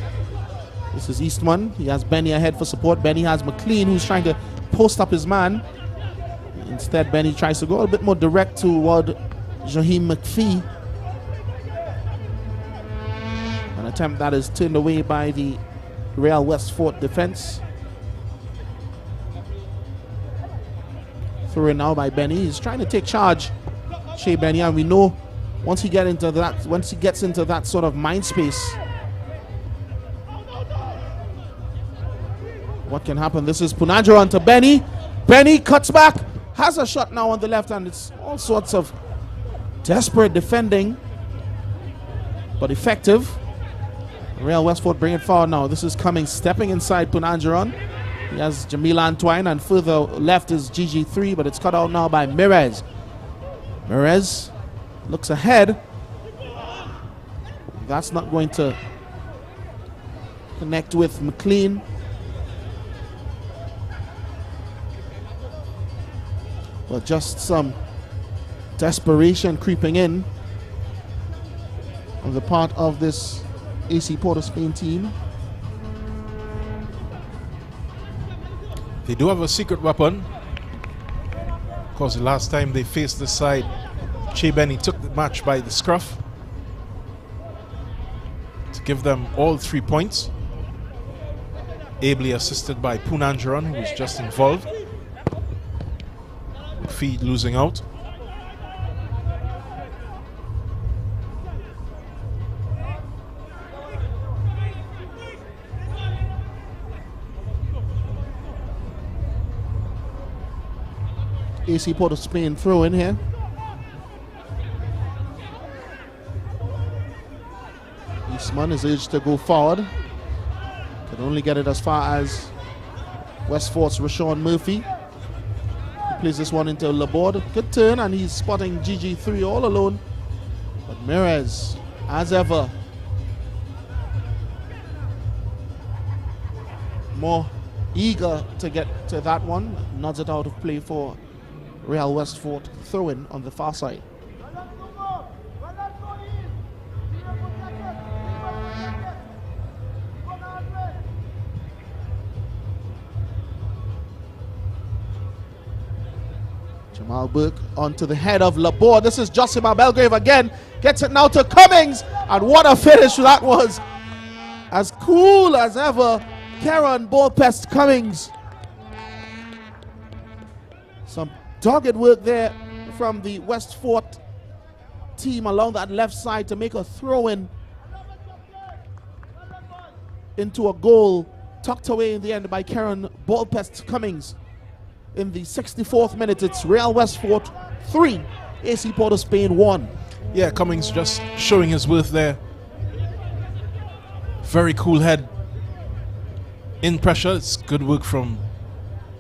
This is Eastman. He has Benny ahead for support. Benny has McLean, who's trying to post up his man. Instead, Benny tries to go a bit more direct toward Jaheim McPhee. An attempt that is turned away by the Real Westford defense. Through it now by Benny. He's trying to take charge, Shea Benny, and we know once he gets into that sort of mind space, what can happen? This is Punanjaran to Benny. Benny cuts back, has a shot now on the left, and it's all sorts of desperate defending, but effective. Real Westford bring it forward now. This is Cummings stepping inside Punanjaran. He has Jamil Antoine, and further left is GG3, but it's cut out now by Mirez. Mirez looks ahead. That's not going to connect with McLean. But just some desperation creeping in on the part of this AC Port of Spain team. They do have a secret weapon. Of course, the last time they faced this side, Shea Benny took the match by the scruff to give them all 3 points. Ably assisted by Punanjaran, who was just involved. Feed losing out. AC Port of Spain throw in here. Eastman is urged to go forward. Can only get it as far as Westford's Rashawn Murphy. He plays this one into Laborde. Good turn, and he's spotting GG3 all alone. But Mirez, as ever, more eager to get to that one. Nods it out of play for Real Westford, throw-in on the far side. Jamal Burke onto the head of Laborde. This is Josimar Belgrave again. Gets it now to Cummings. And what a finish that was. As cool as ever, Karen Pest Cummings. Some dogged work there from the Westford team along that left side to make a throw-in into a goal tucked away in the end by Karen Pest Cummings. In the 64th minute, it's Real Westford 3, AC Port of Spain 1. Yeah, Cummings just showing his worth there. Very cool head. In pressure, it's good work from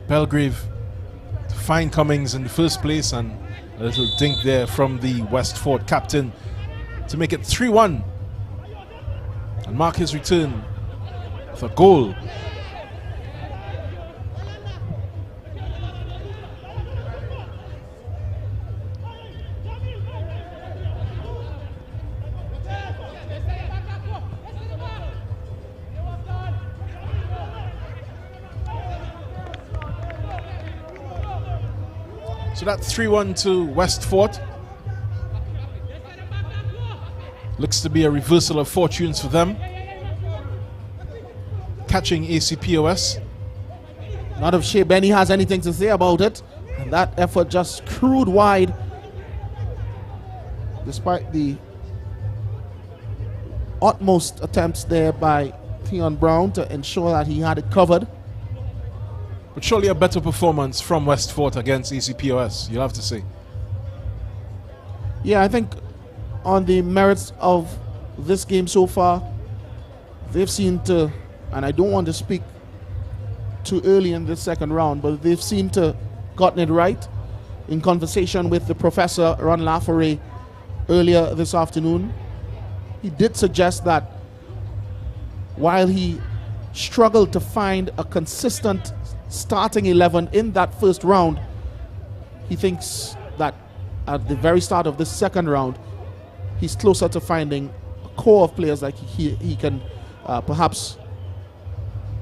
Belgrave to find Cummings in the first place, and a little dink there from the Westford captain to make it 3-1 and mark his return with a goal. So that's 3-1 to Westford. Looks to be a reversal of fortunes for them. Catching ACPOS. Not if Shea Benny has anything to say about it. And that effort just screwed wide. Despite the utmost attempts there by Theon Brown to ensure that he had it covered. But surely a better performance from Westford against ACPOS, you'll have to say. Yeah, I think on the merits of this game so far, they've seemed to, and I don't want to speak too early in this second round, but they've seemed to gotten it right. In conversation with the professor, Ron Lafferay, earlier this afternoon, he did suggest that while he struggled to find a consistent starting 11 in that first round, he thinks that at the very start of this second round, he's closer to finding a core of players that he can perhaps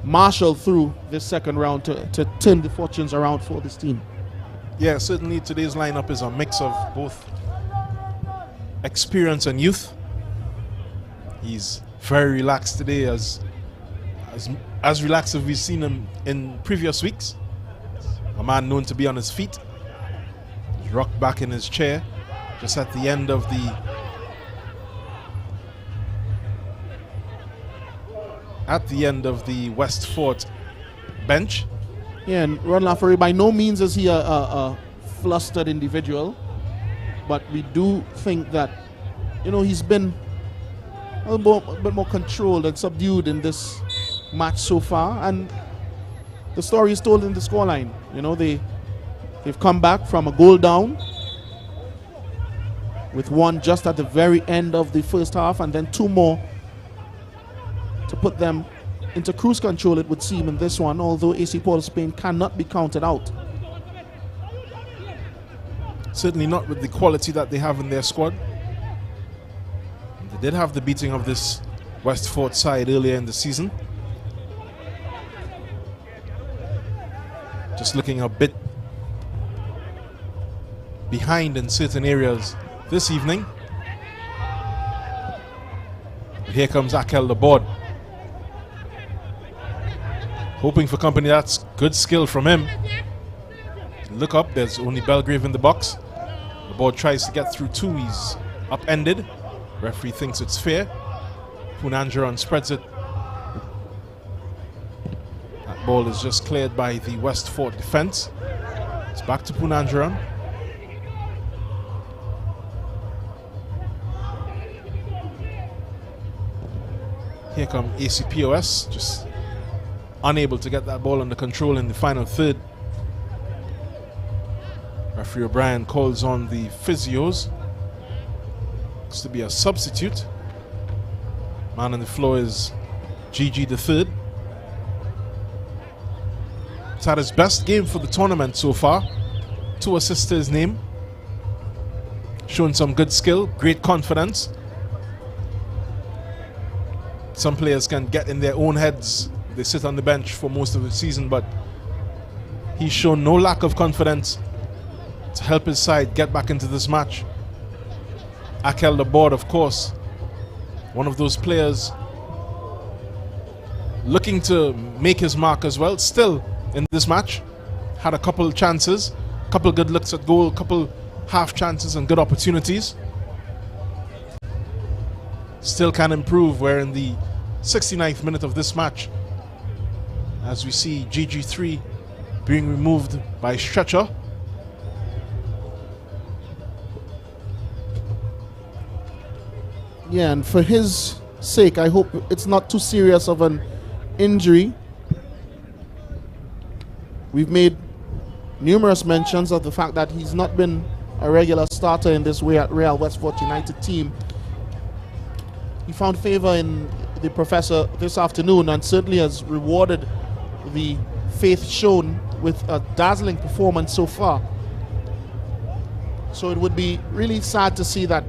marshal through this second round to turn the fortunes around for this team. Yeah, certainly today's lineup is a mix of both experience and youth. He's very relaxed today, as relaxed as we've seen him in previous weeks. A man known to be on his feet. He's rocked back in his chair just at the end of the Westford bench. Yeah, and Ron Lafferay, by no means is he a flustered individual, but we do think that, you know, he's been a bit more controlled and subdued in this match so far, and the story is told in the scoreline. You know, they've come back from a goal down with one just at the very end of the first half, and then two more to put them into cruise control, it would seem, in this one, although AC Port of Spain cannot be counted out. Certainly not with the quality that they have in their squad. They did have the beating of this Westford side earlier in the season. Just looking a bit behind in certain areas this evening. But here comes Akel the board. Hoping for company. That's good skill from him. Look up, there's only Belgrave in the box. The board tries to get through two. He's upended. Referee thinks it's fair. Punanjaran spreads it. That ball is just cleared by the Westford defense. It's back to Punanjaran. Here come ACPOS, just unable to get that ball under control in the final third. Referee O'Brien calls on the physios. Looks to be a substitute. Man on the floor is GG the third. He's had his best game for the tournament so far. 2 assists to his name. Showing some good skill, great confidence. Some players can get in their own heads. They sit on the bench for most of the season, but he's shown no lack of confidence to help his side get back into this match. Akel the board, of course, one of those players looking to make his mark as well. Still in this match, had a couple chances, couple good looks at goal, couple half chances and good opportunities. Still can improve. We're in the 69th minute of this match as we see GG3 being removed by stretcher. Yeah, and for his sake, I hope it's not too serious of an injury. We've made numerous mentions of the fact that he's not been a regular starter in this Real Westford United team. He found favor in the professor this afternoon, and certainly has rewarded the faith shown with a dazzling performance so far. So it would be really sad to see that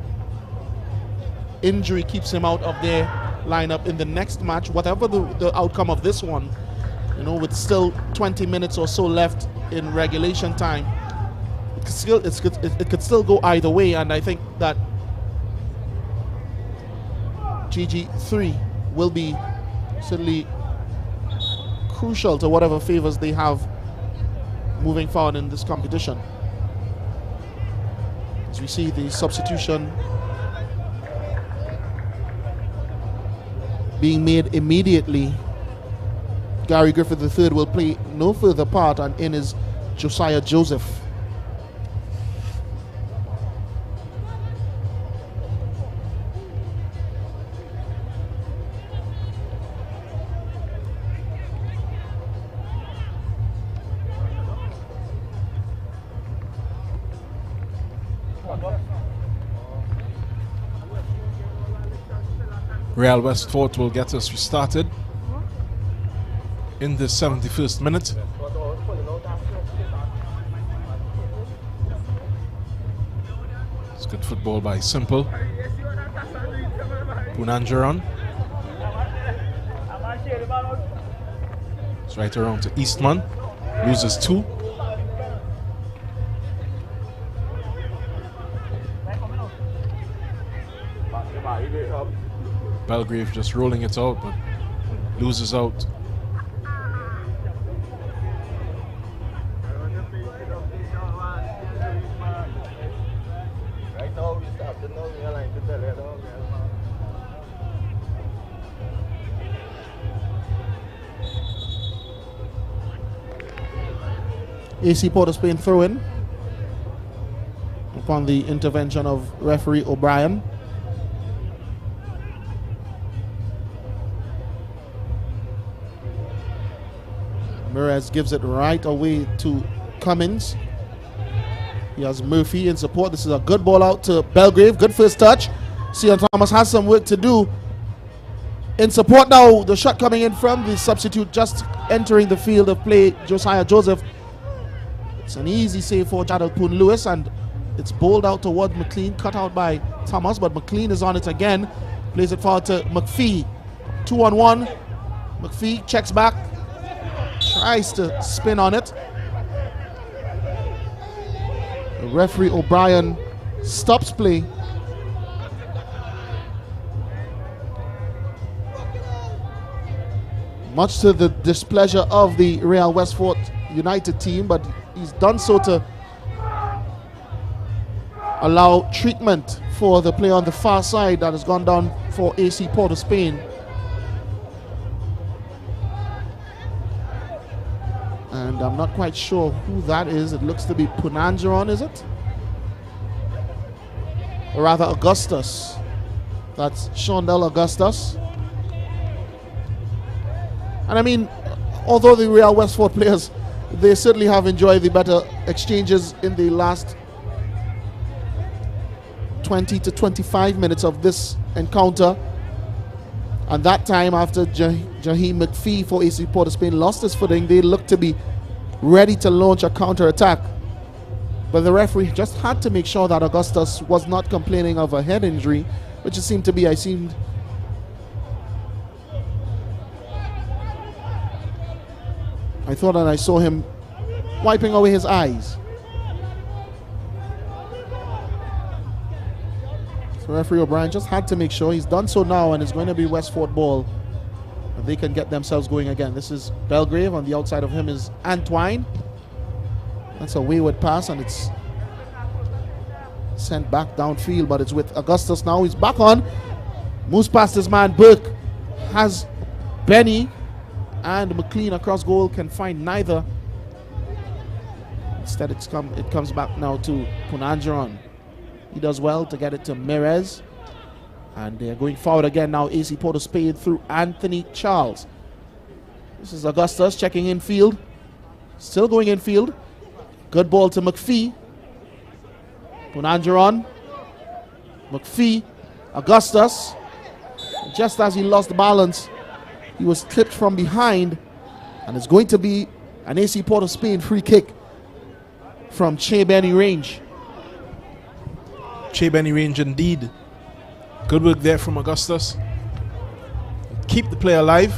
injury keeps him out of their lineup in the next match, whatever the outcome of this one. You know, with still 20 minutes or so left in regulation time, it could still go either way, and I think that GG3 will be certainly crucial to whatever favors they have moving forward in this competition. As we see the substitution being made immediately, Gary Griffith III will play no further part, and in is Josiah Joseph. Real Westford will get us restarted in the 71st minute. It's good football by Simple. Punanjaran. It's right around to Eastman. Loses 2. Belgrave just rolling it out, but loses out. AC Port of Spain throw in upon the intervention of referee O'Brien. Mirez gives it right away to Cummins. He has Murphy in support. This is a good ball out to Belgrave. Good first touch. Sion Thomas has some work to do. In support now, the shot coming in from the substitute just entering the field of play, Josiah Joseph. It's an easy save for Jadal Poon Lewis, and it's bowled out toward McLean, cut out by Thomas, but McLean is on it again. Plays it forward to McPhee. 2-on-1. McPhee checks back. Tries to spin on it. The referee O'Brien stops play. Much to the displeasure of the Real Westford United team, but he's done so to allow treatment for the player on the far side that has gone down for AC Port of Spain. And I'm not quite sure who that is. It looks to be Punanjaran, is it? Or rather Augustus. That's Shondell Augustus. And I mean, although the Real Westford players, they certainly have enjoyed the better exchanges in the last 20 to 25 minutes of this encounter. And that time, after Jaheem McPhee for AC Port of Spain lost his footing, they looked to be ready to launch a counter-attack. But the referee just had to make sure that Augustus was not complaining of a head injury, which it seemed to be. I thought that I saw him wiping away his eyes. So referee O'Brien just had to make sure. He's done so now, and it's going to be Westford ball. And they can get themselves going again. This is Belgrave. On the outside of him is Antwine. That's a wayward pass, and it's sent back downfield, but it's with Augustus now. He's back on. Moves past his man Burke. Has Benny and McLean across goal, can find neither. Instead it comes back now to Punanjaran. He does well to get it to Mirez. And they're going forward again now. AC Port of Spain through Anthony Charles. This is Augustus checking infield. Still going infield. Good ball to McPhee. Punanjaran. McPhee. Augustus. just as he lost balance, he was clipped from behind, and it's going to be an AC Port of Spain free kick from Che Benny range. Che Benny range indeed. Good work there from Augustus. Keep the play alive.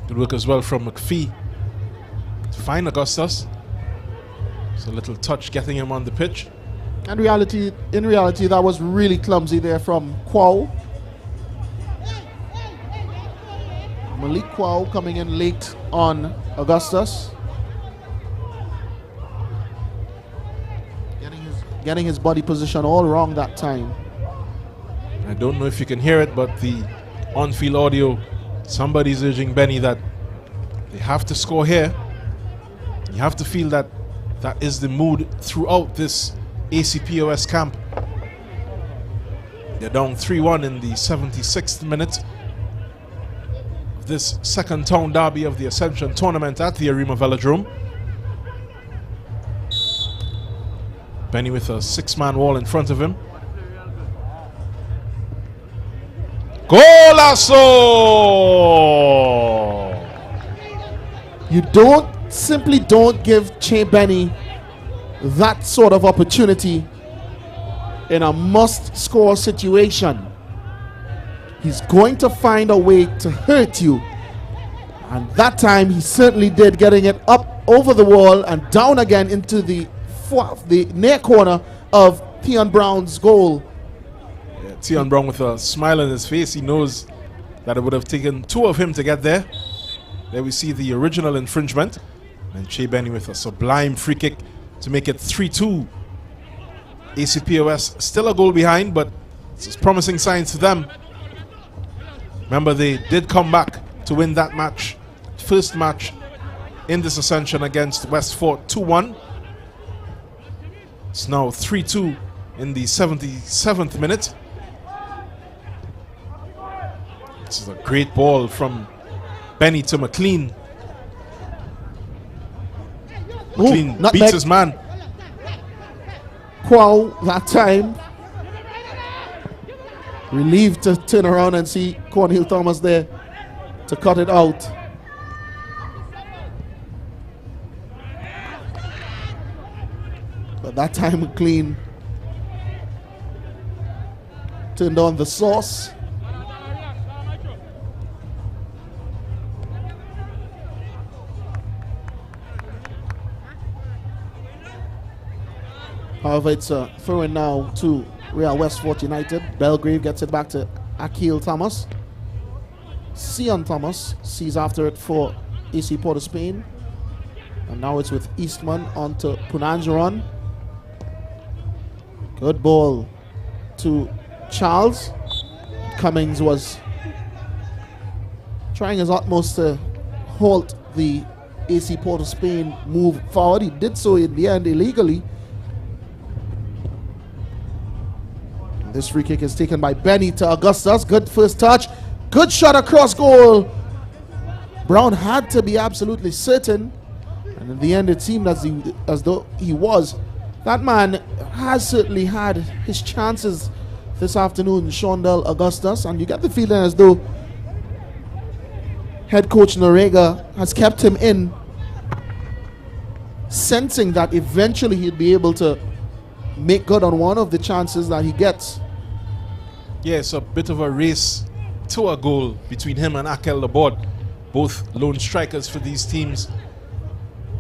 Good work as well from McPhee to find Augustus. It's a little touch getting him on the pitch. In reality, that was really clumsy there from Kwao. Malik Kwao coming in late on Augustus. Getting his body position all wrong that time. I don't know if you can hear it, but the on-field audio, somebody's urging Benny that they have to score here. You have to feel that that is the mood throughout this ACPOS camp. They're down 3-1 in the 76th minute of this second town derby of the Ascension tournament at the Arima Velodrome. Benny with a 6-man wall in front of him. Golazo! You simply don't give Che Benny that sort of opportunity in a must-score situation. He's going to find a way to hurt you. And that time he certainly did, getting it up over the wall and down again into the near corner of Theon Brown's goal. Yeah, Theon Brown with a smile on his face. He knows that it would have taken two of him to get there. There we see the original infringement. And Che Benny with a sublime free kick to make it 3-2. ACPOS still a goal behind, but it's promising signs to them. Remember, they did come back to win that match. First match in this Ascension against West Fort 2-1. It's now 3-2 in the 77th minute. This is a great ball from Benny to McLean. McLean beats his man. Kwao that time relieved to turn around and see Cornhill Thomas there to cut it out. But that time McLean turned on the sauce. However, it's a throw-in now to Real West Fort United. Belgrave gets it back to Akil Thomas. Sion Thomas sees after it for AC Port of Spain. And now it's with Eastman on to Punanjaran. Good ball to Charles. Cummings was trying his utmost to halt the AC Port of Spain move forward. He did so in the end illegally. This free kick is taken by Benny to Augustus. Good first touch. Good shot across goal. Brown had to be absolutely certain. And in the end, it seemed as though he was. That man has certainly had his chances this afternoon, Shondell Augustus. And you get the feeling as though head coach Norega has kept him in, sensing that eventually he'd be able to make good on one of the chances that he gets. Yeah, it's a bit of a race to a goal between him and Akel Laborde, both lone strikers for these teams.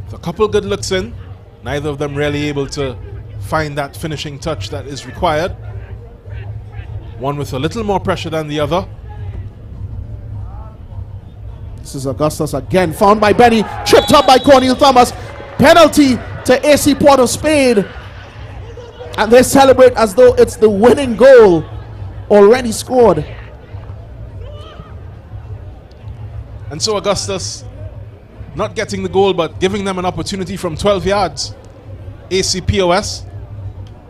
With a couple good looks in, neither of them really able to find that finishing touch that is required. One with a little more pressure than the other. This is Augustus again, found by Benny, tripped up by Cornel Thomas. Penalty to AC Port of Spain. And they celebrate as though it's the winning goal already scored. And so Augustus not getting the goal, but giving them an opportunity from 12 yards. ACPOS.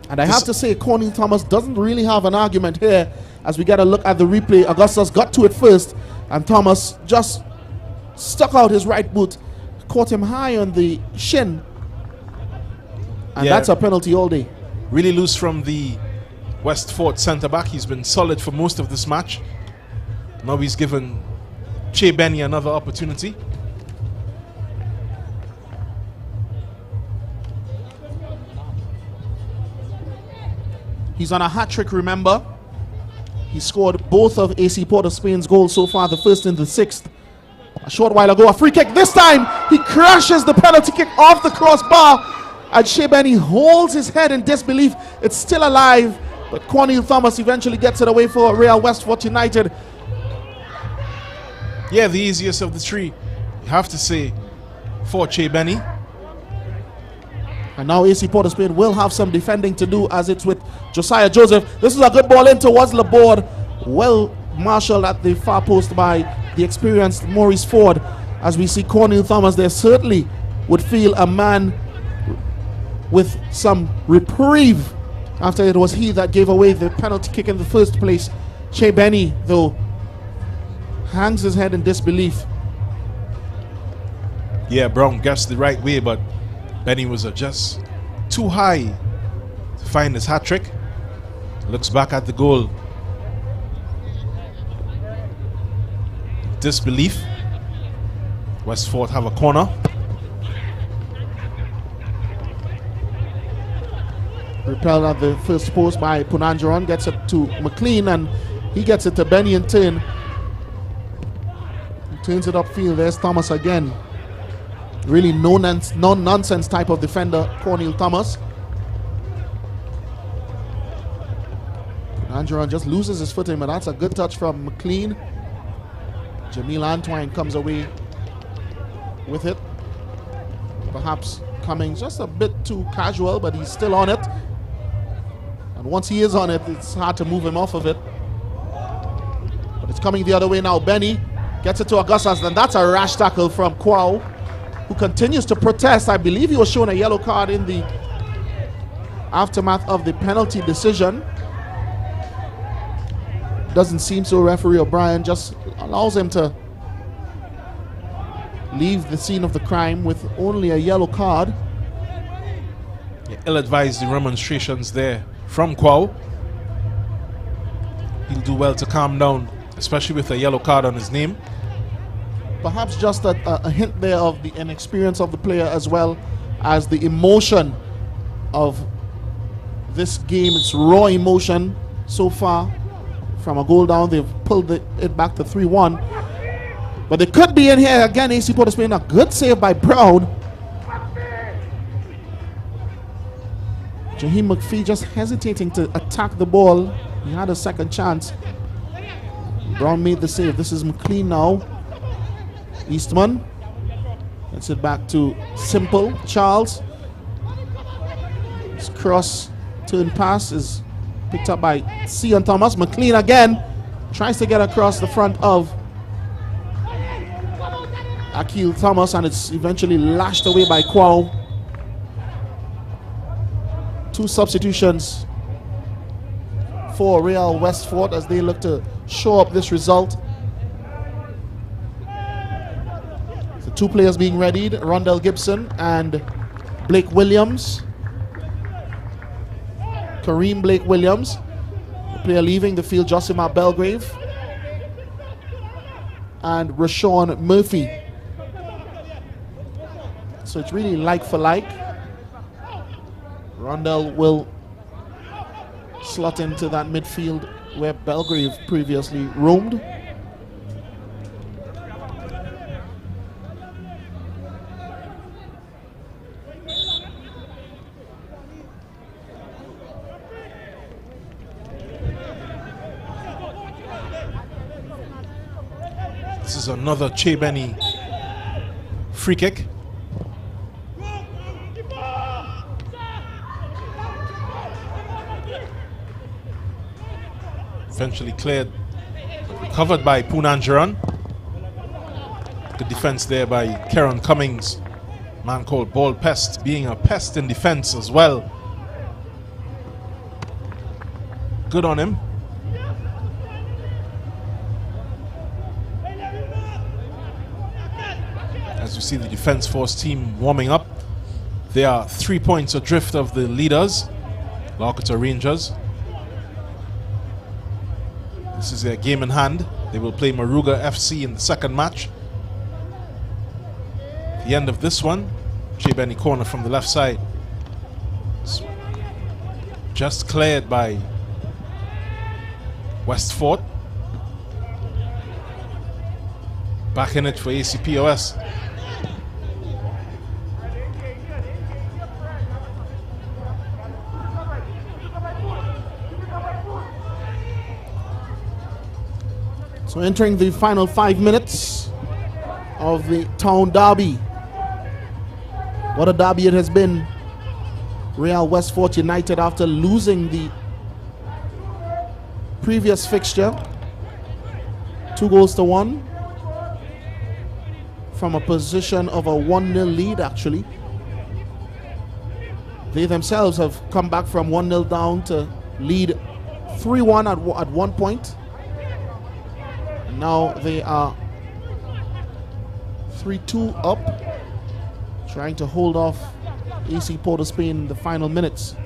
And I have to say, Cornel Thomas doesn't really have an argument here. As we get a look at the replay, Augustus got to it first, and Thomas just stuck out his right boot, caught him high on the shin, And that's a penalty all day. Really loose from the Westford centre-back. He's been solid for most of this match. Now he's given Che Benny another opportunity. He's on a hat-trick, remember. He scored both of AC Port of Spain's goals so far, the first and the sixth. A short while ago, a free kick. This time, he crashes the penalty kick off the crossbar. And Shea Benny holds his head in disbelief. It's still alive, but Cornel Thomas eventually gets it away for Real Westford United. Yeah, the easiest of the three, you have to say, for Che Benny. And now AC Port of Spain will have some defending to do, as it's with Josiah Joseph. This is a good ball in towards Laborde. Well marshaled at the far post by the experienced Maurice Ford. As we see Cornel Thomas there, certainly would feel a man with some reprieve after it was he that gave away the penalty kick in the first place. Che Benny, though, hangs his head in disbelief. Yeah, Brown guessed the right way, but Benny was just too high to find his hat-trick. Looks back at the goal. Disbelief. Westford have a corner. Repelled at the first post by Punanjaran, gets it to McLean, and he gets it to Benny in turn. He turns it upfield. There's Thomas again. Really no-nonsense type of defender, Cornel Thomas. Punanjaran just loses his footing, but that's a good touch from McLean. Jamil Antwine comes away with it. Perhaps coming just a bit too casual, but he's still on it. And once he is on it, it's hard to move him off of it. But it's coming the other way now. Benny gets it to Augustus, and that's a rash tackle from Kwao, who continues to protest. I believe he was shown a yellow card in the aftermath of the penalty decision. Doesn't seem so. Referee O'Brien just allows him to leave the scene of the crime with only a yellow card. Yeah, ill-advised the remonstrations there from Kwao. He'll do well to calm down, especially with a yellow card on his name. Perhaps just a hint there of the inexperience of the player, as well as the emotion of this game. It's raw emotion so far. From a goal down, they've pulled it back to 3-1. But they could be in here again. AC Port of Spain, a good save by Brown. Jaheim McPhee just hesitating to attack the ball. He had a second chance. Brown made the save. This is McLean now. Eastman gets it back to Simple. Charles. His cross turn pass is picked up by Cian Thomas. McLean again tries to get across the front of Akil Thomas, and it's eventually lashed away by Kwao. Two substitutions for Real Westford as they look to show up this result. The two players being readied, Rondell Gibson and Blake Williams. Kareem Blake Williams, the player leaving the field, Josimar Belgrave, and Rashawn Murphy. So it's really like for like. Rondell will slot into that midfield where Belgrave previously roamed. This is another Che Benny free kick. Eventually cleared, recovered by Punanjaran. Good defense there by Kieran Cummings. Man called Ball Pest, being a pest in defense as well. Good on him. As you see the defense force team warming up. They are 3 points adrift of the leaders, Locator Rangers. This is their game in hand. They will play Maruga FC in the second match. At the end of this one, J. Benny corner from the left side. It's just cleared by Westford. Back in it for ACPOS. So entering the final 5 minutes of the town derby. What a derby it has been. Real Westford United, after losing the previous fixture 2-1 from a position of a 1-0 lead, actually. They themselves have come back from 1-0 down to lead 3-1 at one point. Now they are 3-2 up, trying to hold off AC Port of Spain in the final minutes.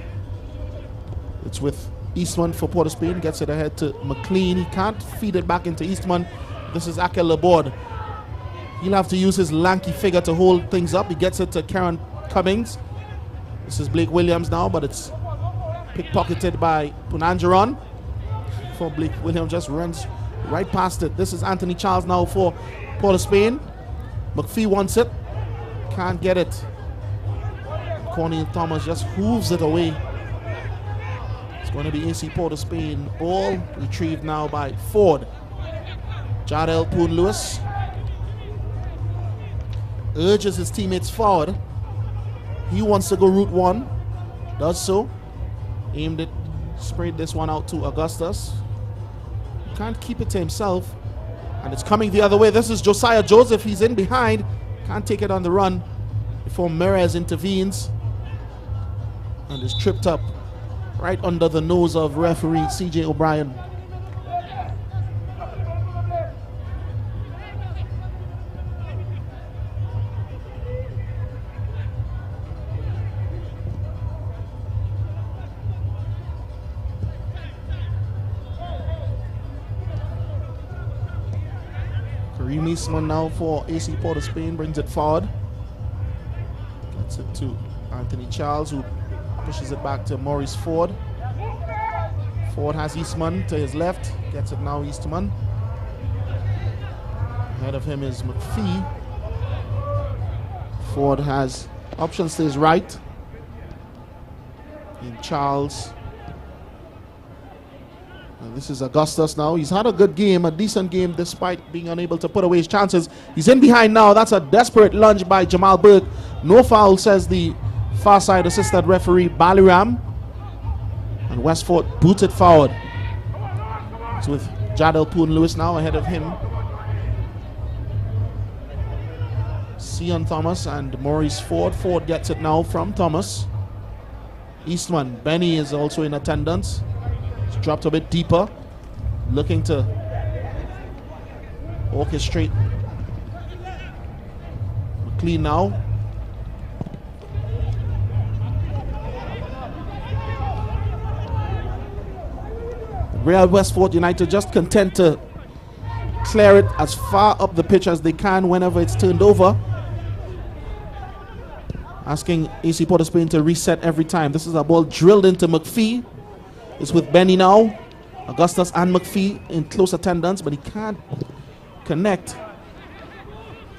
It's with Eastman for Port of Spain, gets it ahead to McLean. He can't feed it back into Eastman. This is Akel Laborde. He'll have to use his lanky figure to hold things up. He gets it to Karen Cummings. This is Blake Williams now, but it's pickpocketed by Punanjaron. For Blake Williams just runs right past it. This is Anthony Charles now for Port of Spain. McPhee wants it. Can't get it. Cornel Thomas just hooves it away. It's going to be AC Port of Spain. Ball retrieved now by Ford. Jardel Poon Lewis urges his teammates forward. He wants to go route one. Does so. Aimed it. Sprayed this one out to Augustus. Can't keep it to himself, and it's coming the other way. This is Josiah Joseph. He's in behind, can't take it on the run before Merez intervenes and is tripped up right under the nose of referee CJ O'Brien. Kareem Eastman now for AC Port of Spain, brings it forward. Gets it to Anthony Charles, who pushes it back to Maurice Ford. Ford has Eastman to his left, gets it now Eastman. Ahead of him is McPhee. Ford has options to his right. And Charles. And this is Augustus now. He's had a good game, a decent game, despite being unable to put away his chances. He's in behind now. That's a desperate lunge by Jamal Burke. No foul, says the far side assistant referee Baliram. And Westford boots it forward. It's with Jardel Poon Lewis now ahead of him. Sion Thomas and Maurice Ford. Ford gets it now from Thomas. Eastman. Benny is also in attendance. It's dropped a bit deeper. Looking to orchestrate. McLean now. Real Westford United just content to clear it as far up the pitch as they can whenever it's turned over. Asking AC Port of Spain to reset every time. This is a ball drilled into McPhee. It's with Benny now. Augustus and McPhee in close attendance, but he can't connect.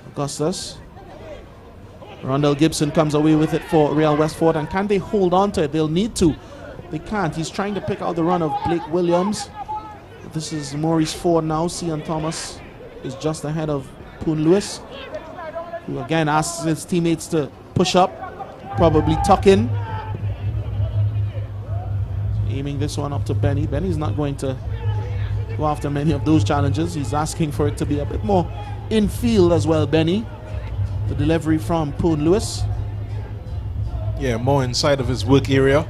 Augustus. Rondell Gibson comes away with it for Real Westford, and can they hold on to it? They'll need to. They can't. He's trying to pick out the run of Blake Williams. This is Maurice Ford now. Cian Thomas is just ahead of Poon Lewis, who again asks his teammates to push up, probably tuck in. Aiming this one up to Benny. Benny's not going to go after many of those challenges. He's asking for it to be a bit more in field as well, Benny. The delivery from Poon Lewis. Yeah, more inside of his work area.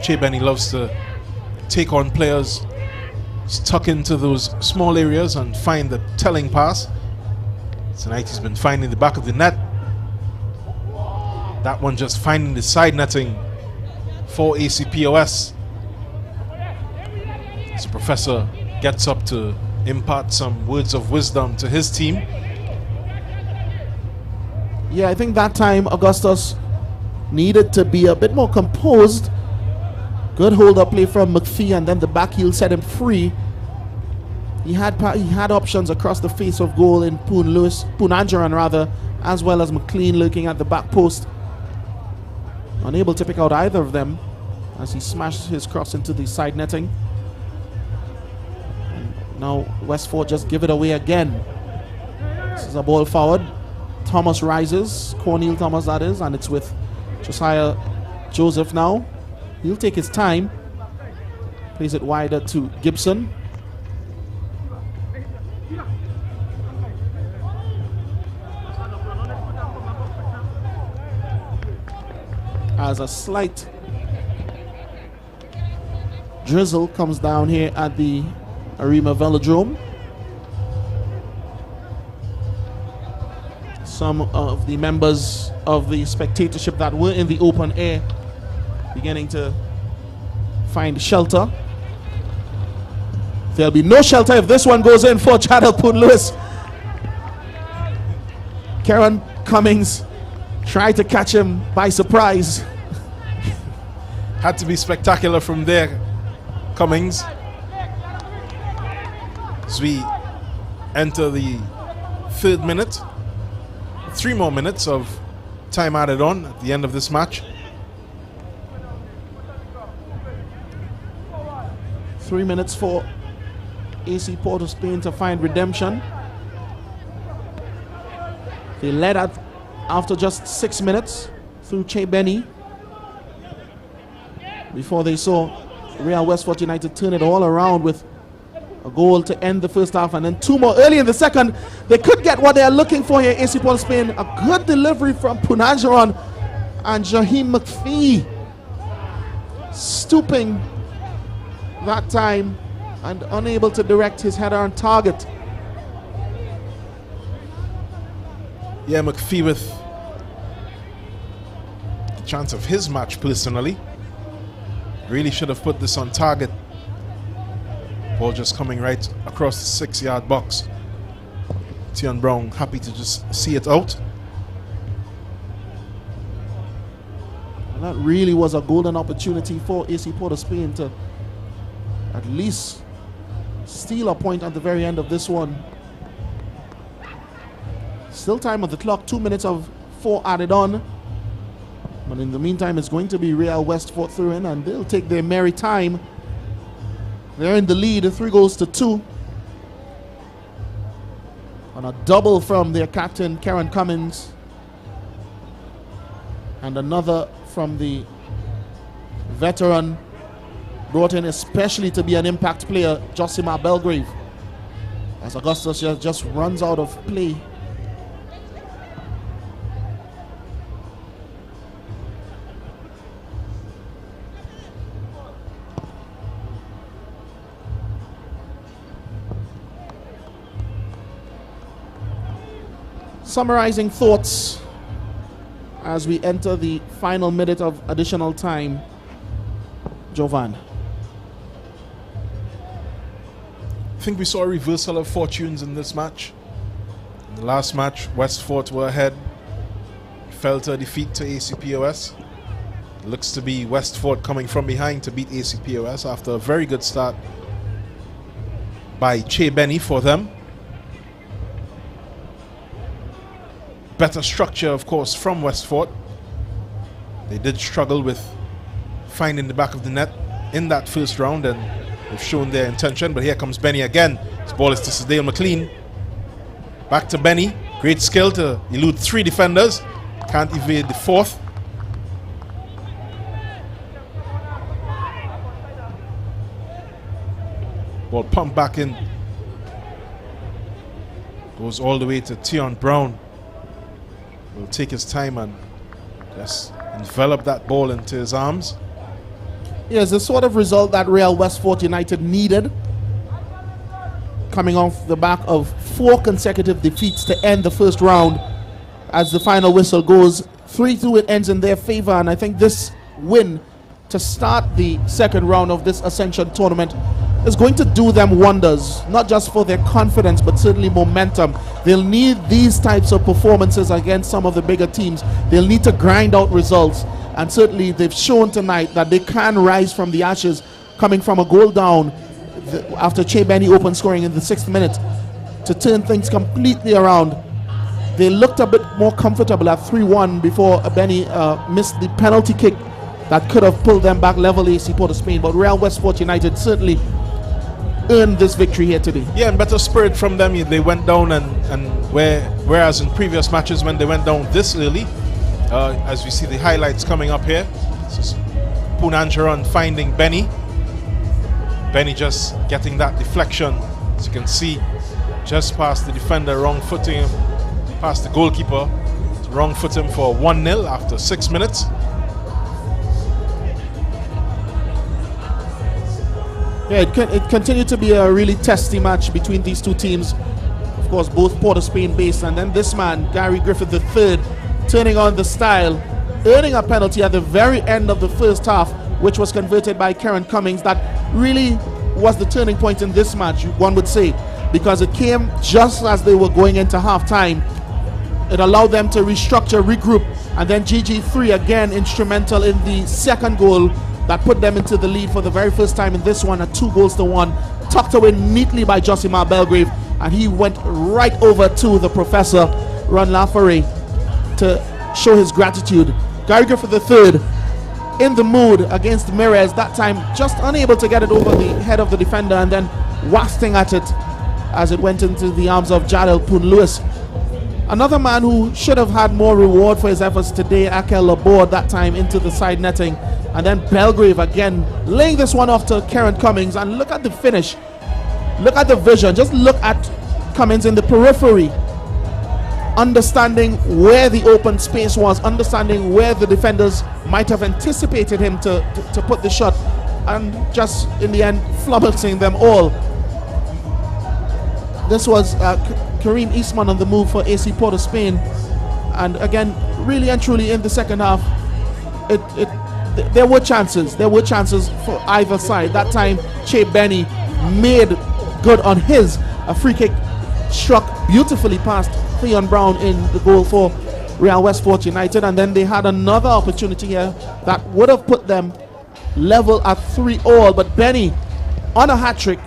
Che Benny loves to take on players, tuck into those small areas and find the telling pass. Tonight he's been finding the back of the net. That one just finding the side netting for ACPOS. As Professor gets up to impart some words of wisdom to his team. Yeah, I think that time Augustus needed to be a bit more composed. Good hold-up play from McPhee, and then the back heel set him free. He had options across the face of goal in Poonanjaran rather, as well as McLean looking at the back post. Unable to pick out either of them as he smashed his cross into the side netting. And now Westford just give it away again. This is a ball forward. Thomas rises, Cornel Thomas that is, and it's with Josiah Joseph now. He'll take his time. Plays it wider to Gibson. As a slight drizzle comes down here at the Arima Velodrome. Some of the members of the spectatorship that were in the open air beginning to find shelter. There'll be no shelter if this one goes in for Chadel Poon Lewis. Karen Cummings tried to catch him by surprise. Had to be spectacular from there, Cummings. As we enter the third minute, 3 more minutes of time added on at the end of this match. 3 minutes for AC Port of Spain to find redemption. They led after just 6 minutes through Che Benny before they saw Real Westford United turn it all around with a goal to end the first half, and then 2 more early in the second. They could get what they are looking for here. AC Port of Spain, a good delivery from Poonanjaran, and Jaheem McPhee stooping that time and unable to direct his header on target. Yeah, McPhee with the chance of his match personally. Really should have put this on target. Ball just coming right across the 6-yard box. Tion Brown happy to just see it out. And that really was a golden opportunity for AC Port of Spain to at least steal a point at the very end of this one. Still time on the clock, 2 minutes of 4 added on. But in the meantime, it's going to be Real Westford through in, and they'll take their merry time. They're in the lead, 3-2. On a double from their captain, Karen Cummins. And another from the veteran, brought in especially to be an impact player, Josimar Belgrave. As Augustus just runs out of play. Summarizing thoughts as we enter the final minute of additional time, Jovan. I think we saw a reversal of fortunes in this match. In the last match, Westford were ahead, fell to a defeat to ACPOS. Looks to be Westford coming from behind to beat ACPOS after a very good start by Che Benny for them. Better structure, of course, from Westford. They did struggle with finding the back of the net in that first round, and they've shown their intention. But here comes Benny again. This ball is to Sadale McLean. Back to Benny. Great skill to elude 3 defenders. Can't evade the 4th. Ball pumped back in. Goes all the way to Tion Brown. Will take his time and just envelop that ball into his arms. Yes, the sort of result that Real Westford United needed, coming off the back of 4 consecutive defeats to end the first round, as the final whistle goes 3-2 it ends in their favor, and I think this win to start the second round of this Ascension tournament is going to do them wonders, not just for their confidence but certainly momentum. They'll need these types of performances against some of the bigger teams. They'll need to grind out results, and certainly they've shown tonight that they can rise from the ashes, coming from a goal down after Che Benny open scoring in the 6th minute to turn things completely around. They looked a bit more comfortable at 3-1 before Benny missed the penalty kick that could have pulled them back level AC Port of Spain, but Real Westport United certainly earned this victory here today. Yeah, and better spirit from them. They went down, and whereas in previous matches when they went down this early, as we see the highlights coming up here, this is Punancharan finding Benny. Benny just getting that deflection, as you can see, just past the defender, wrong footing him, past the goalkeeper, wrong foot him for 1-0 after 6 minutes. Yeah, it continued to be a really testy match between these two teams. Of course, both Port of Spain based, and then this man, Gary Griffith III, turning on the style, earning a penalty at the very end of the first half, which was converted by Karen Cummings. That really was the turning point in this match, one would say, because it came just as they were going into half-time. It allowed them to restructure, regroup, and then GG3 again instrumental in the second goal that put them into the lead for the very first time in this one at 2-1, tucked away neatly by Josimar Belgrave, and he went right over to the professor, Ron Laferre, to show his gratitude. Gary Griffith III in the mood against Mirez, that time just unable to get it over the head of the defender, and then wasting at it as it went into the arms of Jadel Poon-Lewis. Another man who should have had more reward for his efforts today, Akel Laborde, that time into the side netting. And then Belgrave again laying this one off to Karen Cummings. And look at the finish. Look at the vision. Just look at Cummings in the periphery, understanding where the open space was, understanding where the defenders might have anticipated him to put the shot, and just in the end flummoxing them all. This was Kareem Eastman on the move for AC Port of Spain, and again, really and truly in the second half, there were chances for either side. That time, Che Benny made good on his free kick, struck beautifully past Theon Brown in the goal for Real Westport United, and then they had another opportunity here that would have put them level at 3-3, but Benny on a hat-trick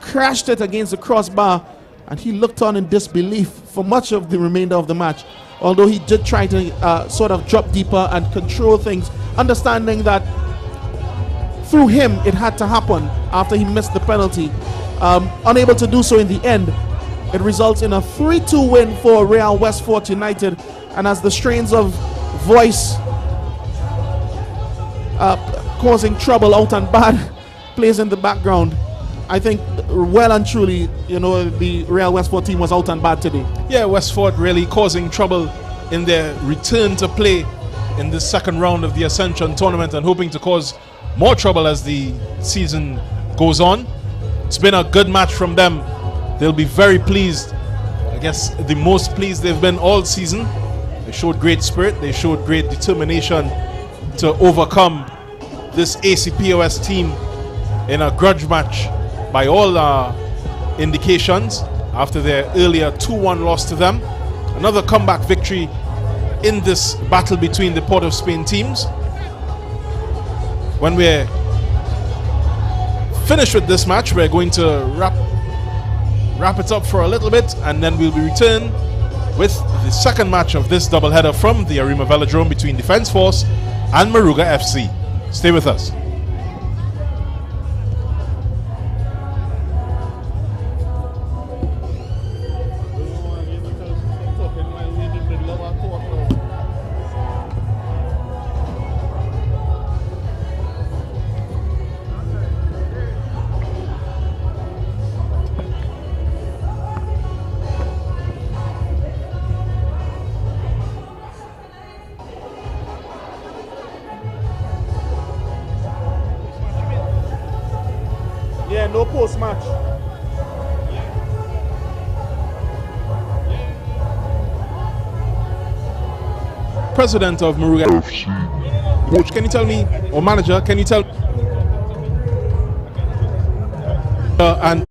crashed it against the crossbar, and he looked on in disbelief for much of the remainder of the match, although he did try to sort of drop deeper and control things, understanding that through him it had to happen after he missed the penalty. Unable to do so in the end, it results in a 3-2 win for Real Westport United, and as the strains of voice causing trouble out and bad plays in the background, I think well and truly, the Real Westport team was out and bad today. Yeah, Westport really causing trouble in their return to play in the second round of the Ascension tournament, and hoping to cause more trouble as the season goes on. It's been a good match from them. They'll be very pleased. I guess the most pleased they've been all season. They showed great spirit. They showed great determination to overcome this ACPOS team in a grudge match by all indications after their earlier 2-1 loss to them. Another comeback victory in this battle between the Port of Spain teams. When we're finished with this match, we're going to wrap it up for a little bit, and then we'll be returning with the second match of this doubleheader from the Arima Velodrome between Defence Force and Maruga FC. Stay with us. Yeah, no post-match. president of Moruga FC. Coach, can you tell me, or manager, can you tell and